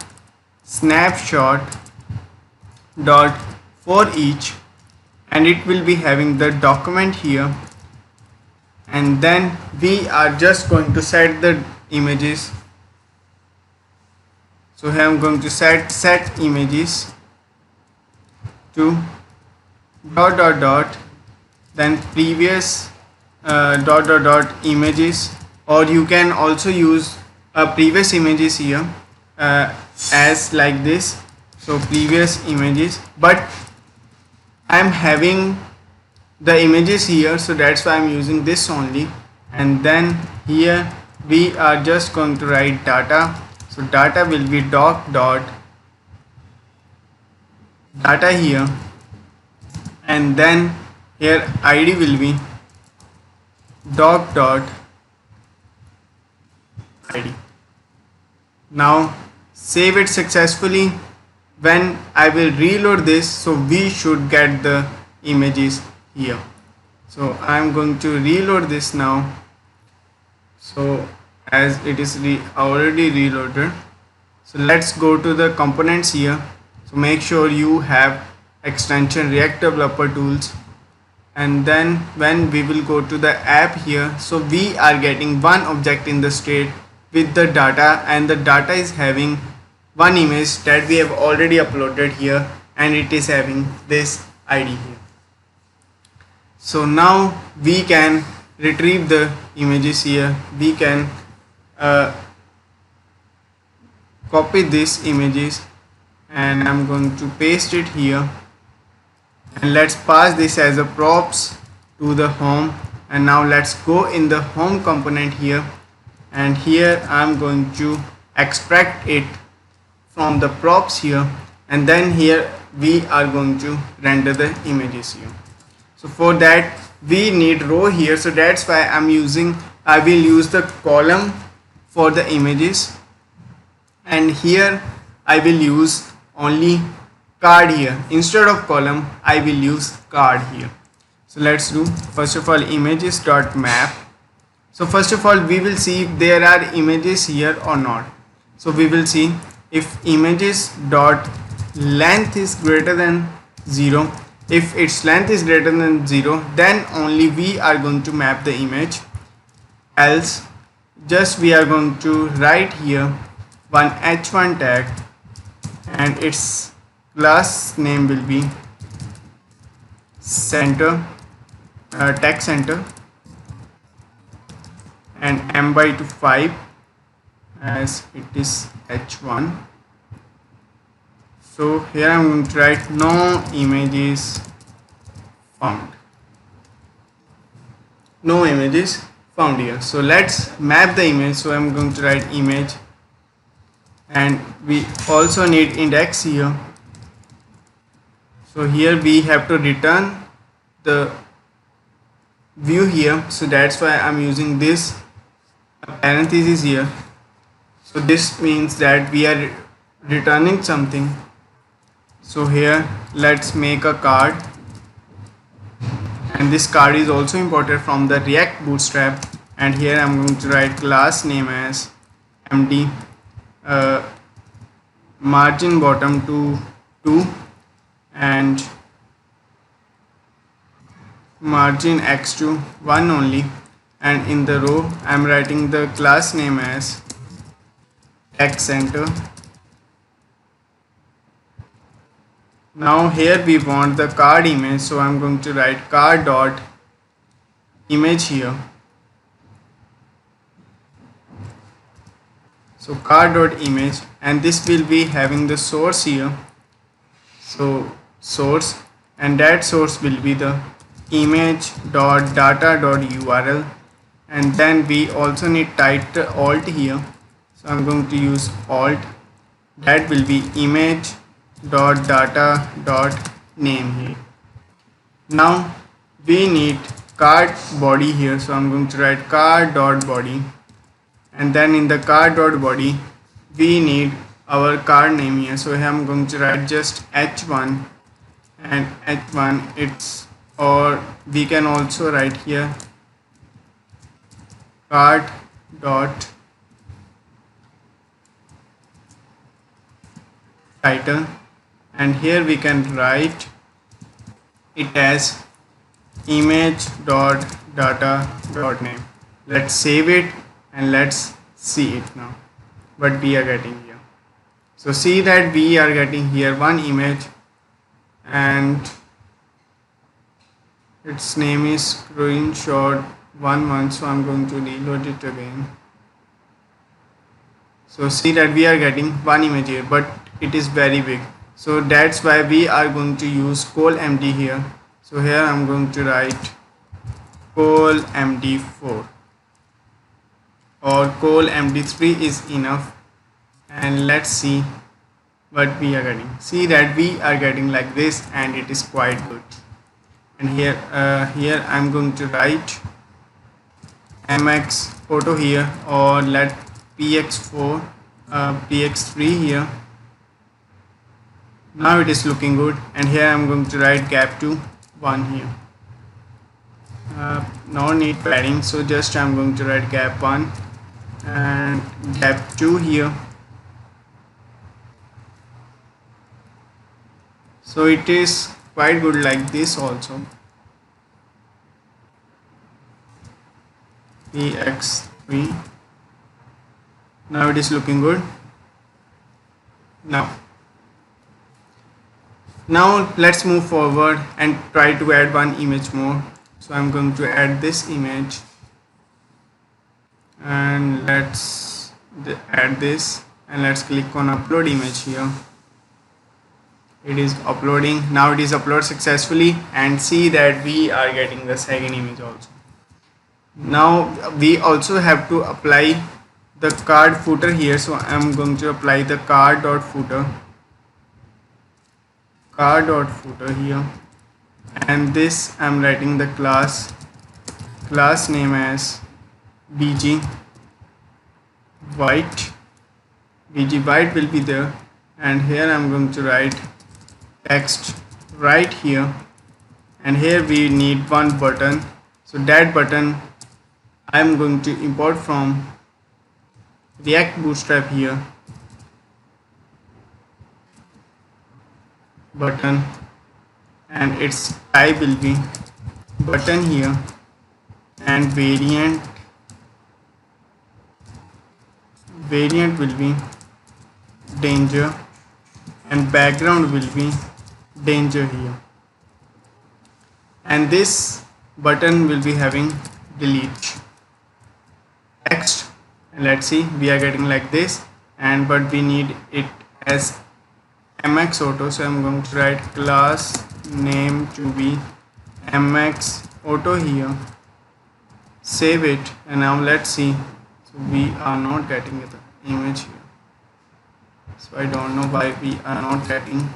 snapshot dot for each, and it will be having the document here, and then we are just going to set the images. So here I am going to set images to dot dot dot, then previous dot dot dot images, or you can also use previous images here as like this. So previous images, but I am having the images here, so that's why I am using this only. And then here we are just going to write data. So data will be doc dot data here, and then here id will be doc dot id. Now save it successfully. When I will reload this, so we should get the images here. So I am going to reload this now. So as it is already reloaded, so let's go to the components here. So make sure you have extension React Developer Tools, and then when we will go to the app here, so we are getting one object in the state with the data, and the data is having one image that we have already uploaded here, and it is having this ID here. So now we can retrieve the images here. We can copy these images, and I'm going to paste it here, and let's pass this as a props to the home. And now let's go in the home component here, and here I'm going to extract it from the props here, and then here we are going to render the images here. So for that we need row here, so that's why I will use the column for the images, and here I will use only card here. Instead of column I will use card here. So let's do first of all images dot map. So first of all we will see if there are images here or not. So we will see if images dot length is greater than 0. If its length is greater than 0, then only we are going to map the image. Else just we are going to write here one h1 tag, and its class name will be center, text center, and m/5 as it is h1. So here I am going to write no images found. No images found here. So let's map the image. So I am going to write image, and we also need index here. So here we have to return the view here, so that's why I'm using this parentheses here. So this means that we are returning something. So here let's make a card, and this card is also imported from the React Bootstrap. And here I'm going to write class name as md margin bottom to 2 and margin x to 1 only, and in the row I'm writing the class name as text center. Now here we want the card image, so I'm going to write card dot image here. So card dot image, and this will be having the source here. So source, and that source will be the image dot data dot url, and then we also need title alt here. So I'm going to use alt, that will be image dot data dot name here. Now we need card body here, so I'm going to write card dot body, and then in the card dot body we need our card name here. So here I'm going to write just h1, and h1 it's, or we can also write here card dot title, and here we can write it as image dot data dot name. Let's save it and let's see it now what we are getting here. So see that we are getting here one image, and its name is screenshot 11, so I'm going to reload it again. So see that we are getting one image here, but it is very big, so that's why we are going to use colmd here. So here I'm going to write colmd4 or colmd3 is enough, and let's see what we are getting. See that we are getting like this, and it is quite good. And here I'm going to write mx photo here, or let px4 px3 here. Now it is looking good, and here I'm going to write gap to 1 here. No need padding, so just I'm going to write gap 1 and gap 2 here. So it is quite good like this also. px3. Now it is looking good. Now let's move forward and try to add one image more. So I'm going to add this image, and let's add this, and let's click on upload image here. It is uploading. Now it is uploaded successfully, and see that we are getting the second image also. Now we also have to apply the card footer here, so I'm going to apply the card dot footer here, and this I'm writing the class name as bg white will be there, and here I'm going to write text right here, and here we need one button. So that button I'm going to import from React Bootstrap here, button, and its type will be button here, and variant will be danger, and background will be danger here, and this button will be having delete text. And let's see, we are getting like this, and but we need it as mx auto, so I'm going to write class name to be mx auto here, save it, and now let's see. So we are not getting the image here, so I don't know why we are not getting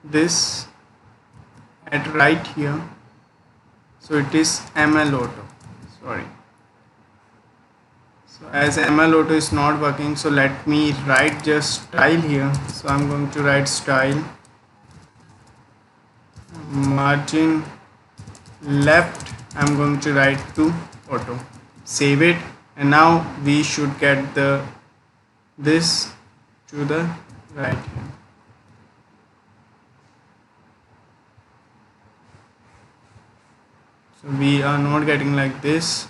this at right here. So it is ml auto, sorry. So as ml auto is not working, so let me write just style here. So I'm going to write style margin left I'm going to write to auto, save it, and now we should get the this to the right here. So we are not getting like this.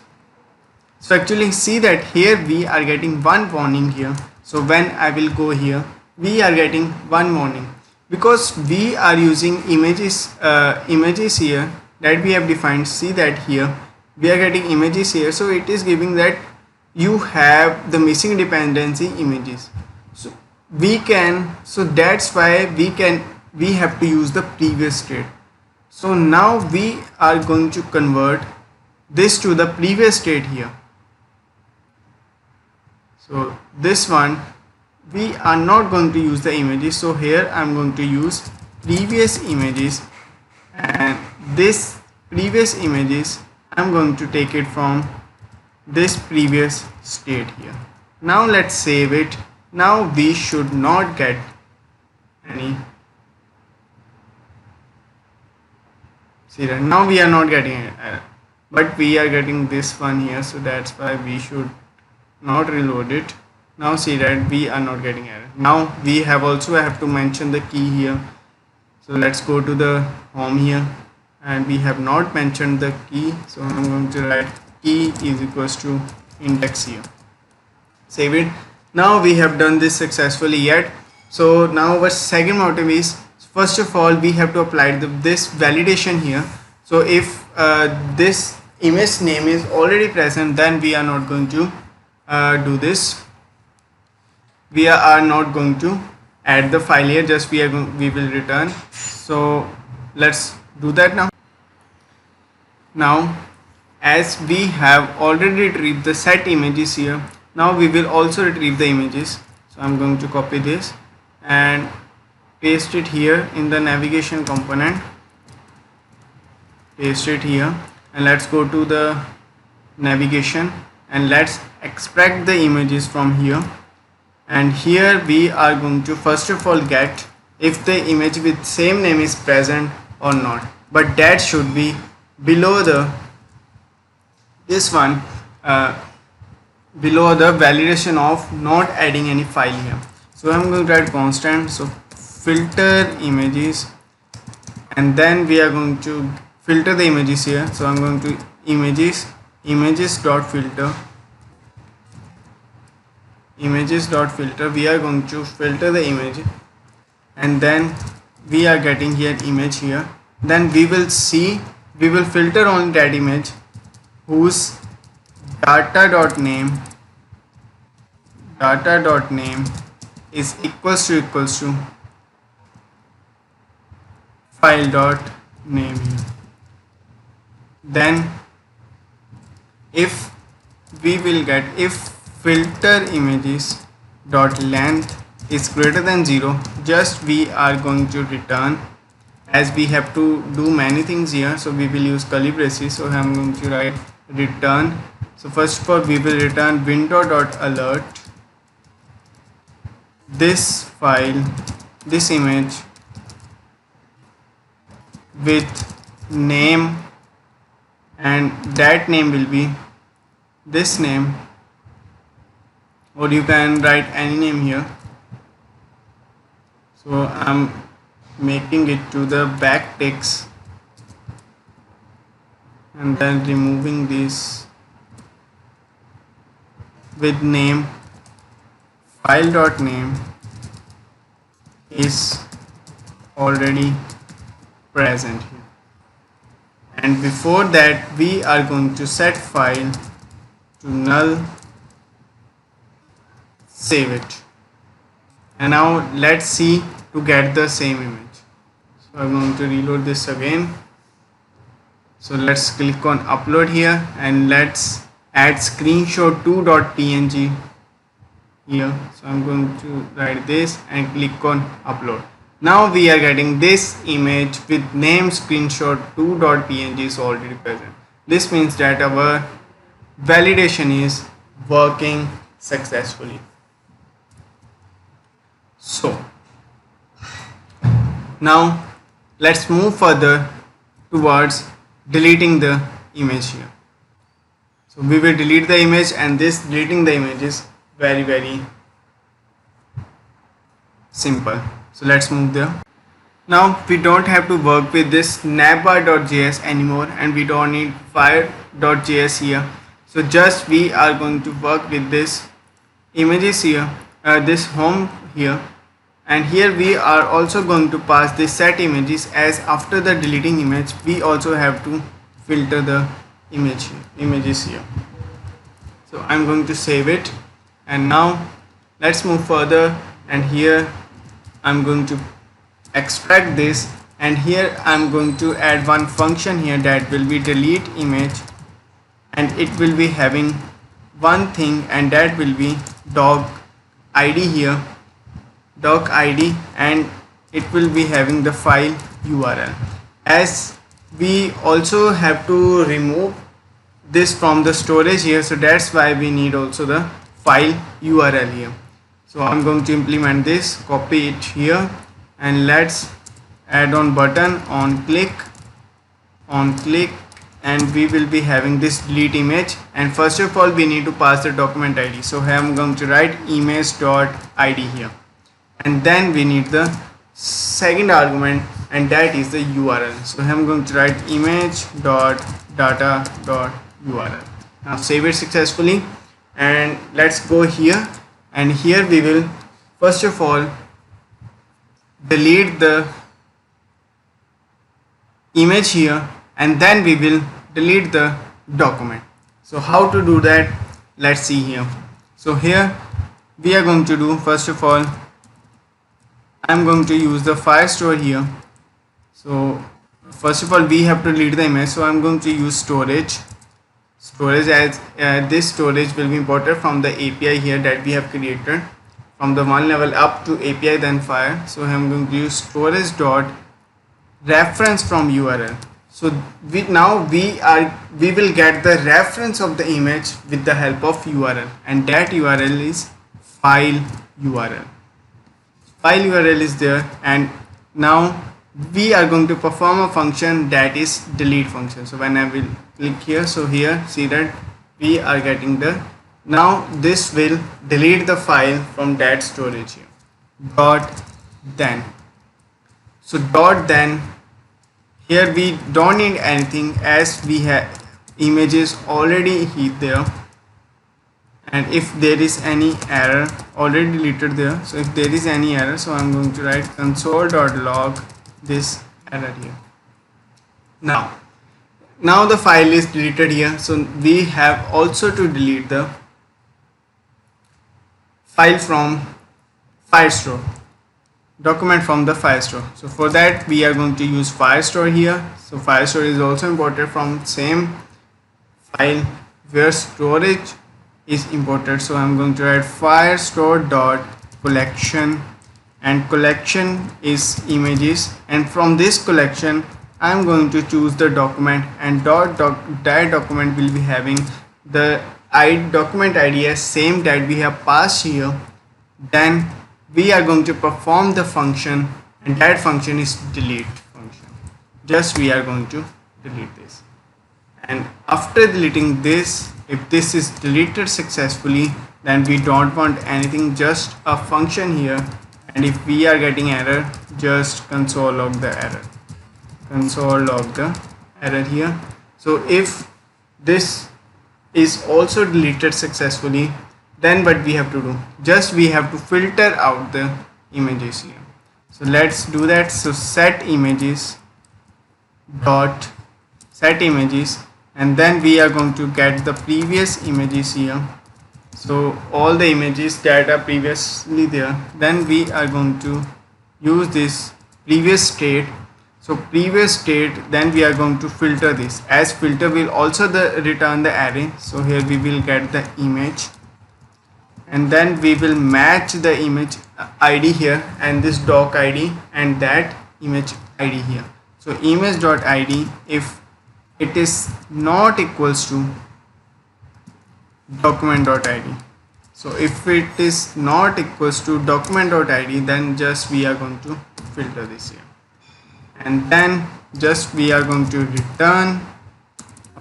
So actually see that here we are getting one warning here. So when I will go here, we are getting one warning because we are using images here that we have defined. See that here we are getting images here, so it is giving that you have the missing dependency images. So that's why we have to use the previous state. So now we are going to convert this to the previous state here. So this one we are not going to use the images, so here I'm going to use previous images, and this previous images I'm going to take it from this previous state here. Now let's save it. Now we should not get any, see that now we are not getting an error, but we are getting this one here, so that's why we should not reload it. Now see that we are not getting error. Now we have to mention the key here. So let's go to the home here, and we have not mentioned the key, so I'm going to write key is equals to index here. Save it. Now we have done this successfully yet. So now our second motive is, first of all we have to apply this validation here. So if this image name is already present, then we are not going to do this. We are not going to add the file here, just we will return. So let's do that now. Now as we have already retrieved the set images here, now we will also retrieve the images. So I'm going to copy this and paste it here in the navigation component, paste it here, and let's go to the navigation and let's extract the images from here. And here we are going to first of all get if the image with same name is present or not, but that should be below the this one below the validation of not adding any file here. So I'm going to write constant, so filter images, and then we are going to filter the images here. So I'm going to images dot filter, we are going to filter the image, and then we are getting here image here. Then we will filter on that image whose data dot name is equals to file dot name here. Then if we will get if filter images dot length is greater than 0, just we are going to return, as we have to do many things here, so we will use curly braces. So I'm going to write return. So first of all we will return window dot alert this file, this image with name, and that name will be this name, or you can write any name here. So I'm making it to the backticks and then removing this with name, file dot name is already present here, and before that we are going to set file to null, save it, and now let's see to get the same image. So I'm going to reload this again. So let's click on upload here, and let's add screenshot2.png here. So I'm going to write this and click on upload. Now we are getting this image with name screenshot2.png is already present. This means that our validation is working successfully. So now let's move further towards deleting the image here. So we will delete the image, and this deleting the image is very simple. So let's move there. Now we don't have to work with this navbar.js anymore, and we don't need fire.js here. So just we are going to work with this images here, this home here, and here we are also going to pass this set images, as after the deleting image we also have to filter the images here. So I'm going to save it, and now let's move further, and here I'm going to extract this, and here I'm going to add one function here that will be delete image, and it will be having one thing, and that will be doc id here, doc id, and it will be having the file URL, as we also have to remove this from the storage here, so that's why we need also the file URL here. So I'm going to implement this, copy it here, and let's add on button on click, and we will be having this delete image. And first of all we need to pass the document ID, so here I'm going to write image.id here, and then we need the second argument, and that is the URL. So I'm going to write image.data.url. Now save it successfully, and let's go here, and here we will first of all delete the image here, and then we will delete the document. So how to do that, let's see here. So here we are going to do, first of all I'm going to use the Firestore here. So first of all we have to delete the image, so I'm going to use storage, as this storage will be imported from the API here that we have created from the one level up to API then Fire. So I'm going to use storage dot reference from URL. So we will get the reference of the image with the help of URL, and that URL is file URL. File URL is there, and now we are going to perform a function that is delete function. So when I will click here, so here see that we are getting the, now this will delete the file from that storage here. Dot then. So dot then, here we don't need anything as we have images already there, and if there is any error already deleted there, so if there is any error, so I'm going to write console.log this error here. Now the file is deleted here, so we have also to delete the file from Firestore, document from the Firestore. So for that we are going to use Firestore here. So Firestore is also imported from same file where storage is imported. So I'm going to write firestore.collection, and collection is images, and from this collection I'm going to choose the document, and that document will be having the document ID as same that we have passed here. Then we are going to perform the function, and that function is delete function. Just we are going to delete this, and after deleting this, if this is deleted successfully, then we don't want anything, just a function here, and if we are getting error, just console log the error, here. So if this is also deleted successfully, then what we have to do, just we have to filter out the images here. So let's do that. So set images, and then we are going to get the previous images here. So all the images that are previously there, then we are going to use this previous state. So previous state, then we are going to filter this, as filter will also return the array. So here we will get the image, and then we will match the image ID here, and this doc ID, and that image ID here. So image.id, if it is not equals to document.id, so if it is not equals to document.id, then just we are going to filter this here, and then just we are going to return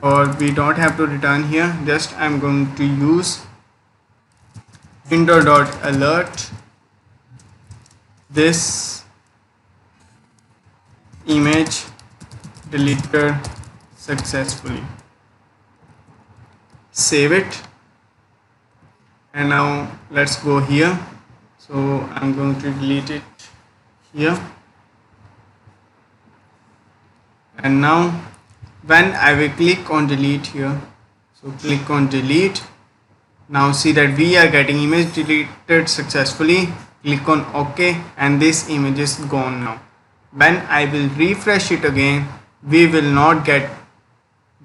or we don't have to return here. Just I'm going to use window.alert this image deleted successfully. Save it, and now let's go here. So I'm going to delete it here, and now when I will click on delete here, so click on delete. Now see that we are getting image deleted successfully. Click on OK, and this image is gone now. When I will refresh it again, we will not get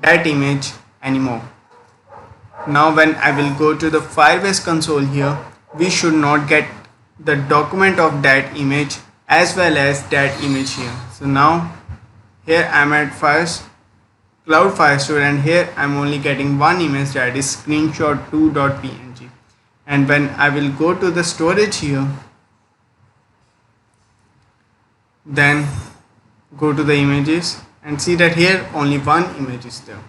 that image anymore. Now when I will go to the Firebase console here, we should not get the document of that image as well as that image here. So now here I am at Cloud Firestore, and here I am only getting one image, that is screenshot2.png. And when I will go to the storage here, then go to the images and see that here only one image is there.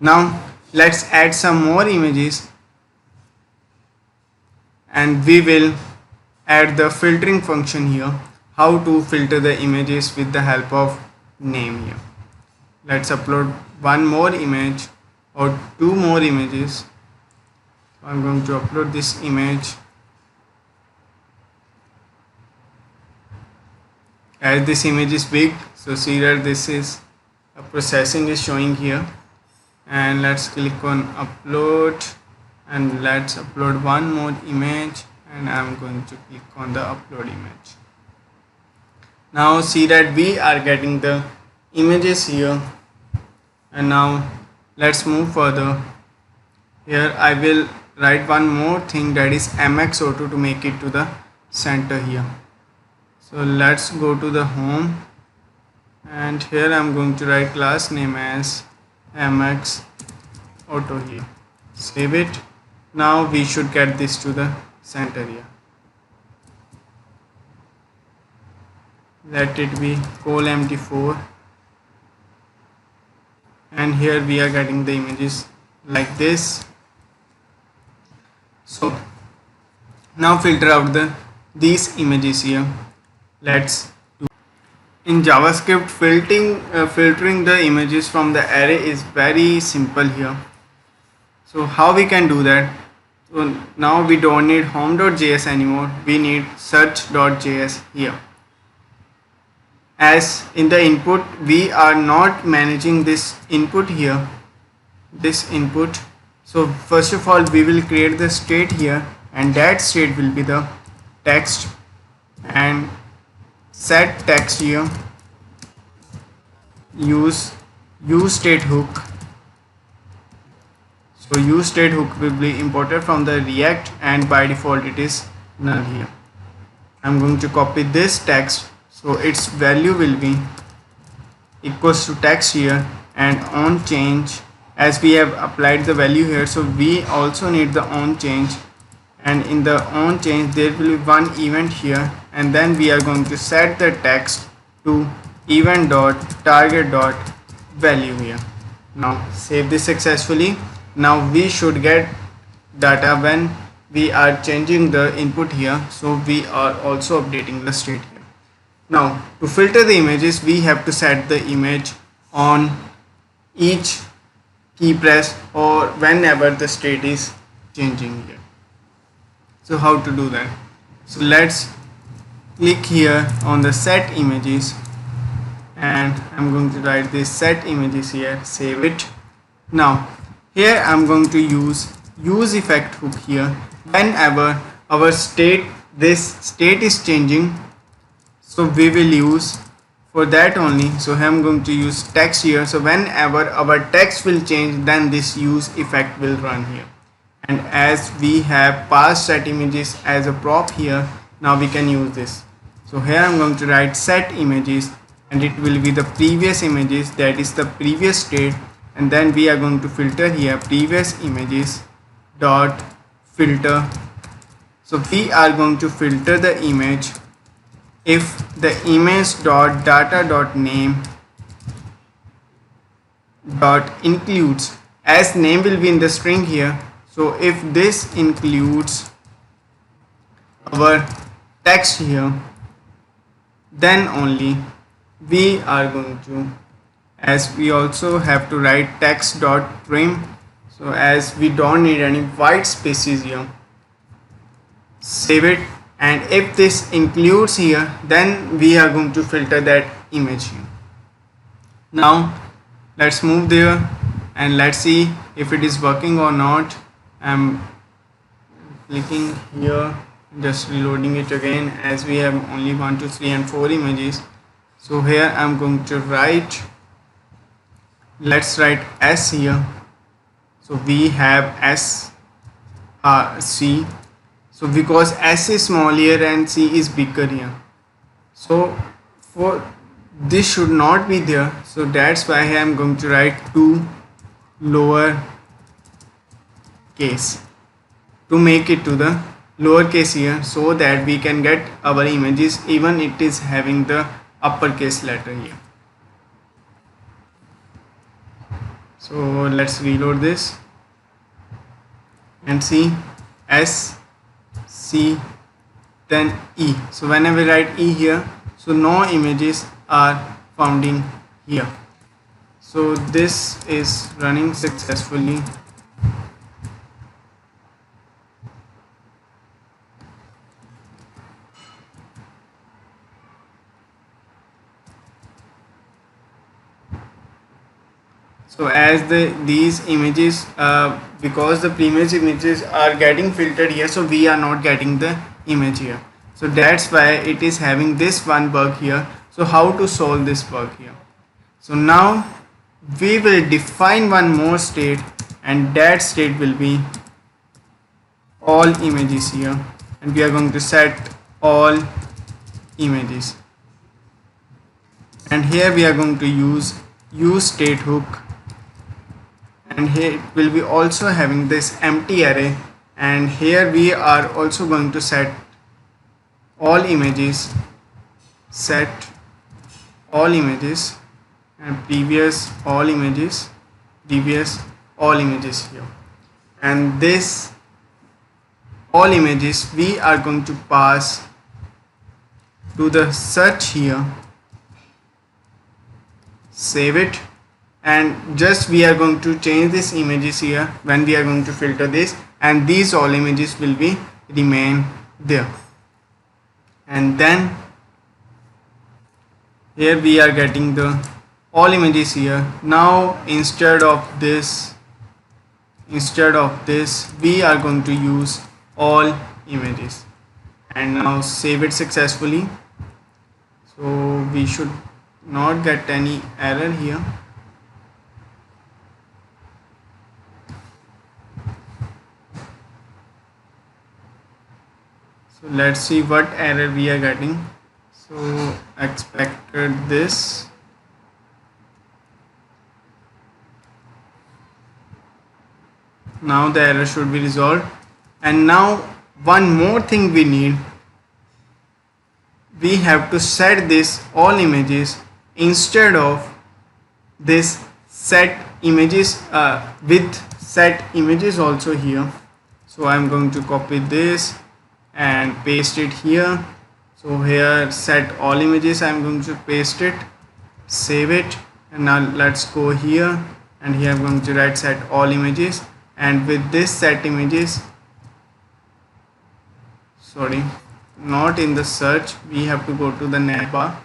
Now let's add some more images, and we will add the filtering function here, how to filter the images with the help of name here. Let's upload one more image or two more images. So I'm going to upload this image. As this image is big, so see that this is a processing is showing here, and let's click on upload, and let's upload one more image, and I'm going to click on the upload image. Now see that we are getting the images here, and now let's move further. Here I will write one more thing, that is mxauto, to make it to the center here. So let's go to the home, and here I'm going to write class name as mxauto here. Save it. Now we should get this to the center here. Let it be empty4, and here we are getting the images like this. So now filter out these images here. Let's do. In JavaScript, filtering the images from the array is very simple here. So how we can do that? So now we don't need home.js anymore, we need search.js here. As in the input, we are not managing this input here, this input. So first of all, we will create the state here, and that state will be the text, and set text here, use state hook. So use state hook will be imported from the React, and by default it is null here. I'm going to copy this text, so its value will be equals to text here, and on change, as we have applied the value here, so we also need the on change, and in the on change there will be one event here, and then we are going to set the text to event.target.value here. Now save this successfully. Now we should get data when we are changing the input here, so we are also updating the state here. Now to filter the images, we have to set the image on each key press or whenever the state is changing here. So how to do that? So let's click here on the set images, and I'm going to write this set images here, save it. Now here I'm going to use effect hook here. Whenever our this state is changing, so we will use for that only. So I'm going to use text here, so whenever our text will change, then this use effect will run here. And as we have passed set images as a prop here, now we can use this. So here I'm going to write set images, and it will be the previous images, that is the previous state, and then we are going to filter here previous images dot filter. So we are going to filter the image if the image dot data dot name dot includes, as name will be in the string here, so if this includes our text here, then only we are going to, as we also have to write text dot trim, so as we don't need any white spaces here, save it, and if this includes here, then we are going to filter that image here. Now let's move there and let's see if it is working or not. I'm clicking here, just reloading it again, as we have only 1 2 3 and 4 images. So here I'm going to write, let's write S here. So we have S C, so because S is small here and C is bigger here, so for this should not be there, so that's why I am going to write 2 lower case to make it to the lowercase here, so that we can get our images even it is having the uppercase letter here. So let's reload this and see S C then E. So whenever I write E here, so no images are found in here. So this is running successfully. So as these images, because the previous images are getting filtered here, so we are not getting the image here. So that's why it is having this one bug here. So how to solve this bug here? So now we will define one more state, and that state will be all images here, and we are going to set all images, and here we are going to use state hook, and here it will be also having this empty array, and here we are also going to set all images, set all images, and previous all images, previous all images here, and this all images we are going to pass to the search here, save it, and just we are going to change these images here when we are going to filter this, and these all images will be remain there. And then here we are getting the all images here. Now instead of this we are going to use all images, and now save it successfully. So we should not get any error here. So let's see what error we are getting. So expected this. Now the error should be resolved. And now one more thing we need. We have to set this all images instead of this set images with set images also here. So I'm going to copy this and paste it here. So here set all images, I'm going to paste it, save it, and now let's go here, and here I'm going to write set all images, and with this set images, sorry, not in the search, we have to go to the Navbar.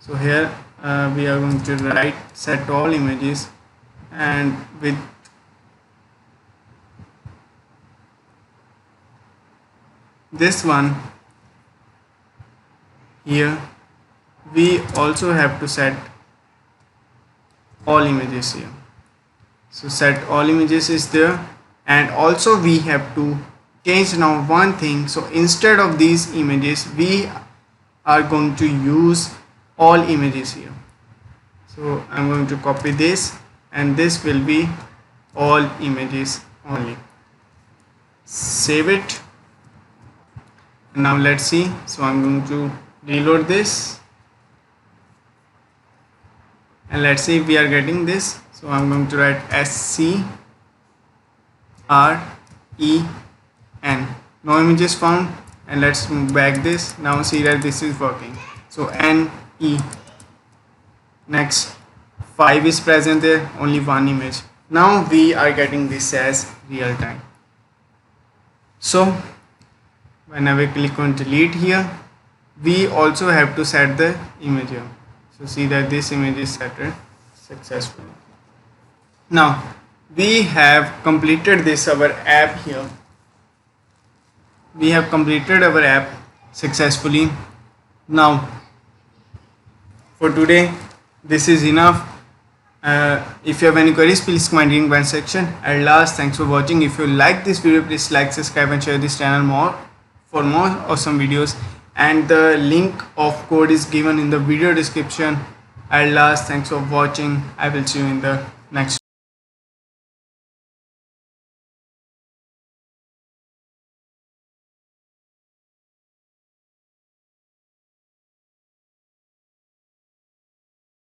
So here we are going to write set all images, and with this one here we also have to set all images here. So set all images is there, and also we have to change now one thing. So instead of these images we are going to use all images here. So I'm going to copy this, and this will be all images only. Save it. Now let's see. So I'm going to reload this, and let's see if we are getting this. So So I'm going to write SCREN. No images found, and let's move back this. Now see that this is working. So NE. Next, 5 is present there, only one image. Now we are getting this as real time. So whenever we click on delete here, we also have to set the image here. So see that this image is set successfully. Now we have completed this our app here. We have completed our app successfully. Now for today this is enough. If you have any queries, please comment in the comment section. At last, thanks for watching. If you like this video, please like, subscribe and share this channel for more awesome videos, and the link of code is given in the video description. At last, thanks for watching. I will see you in the next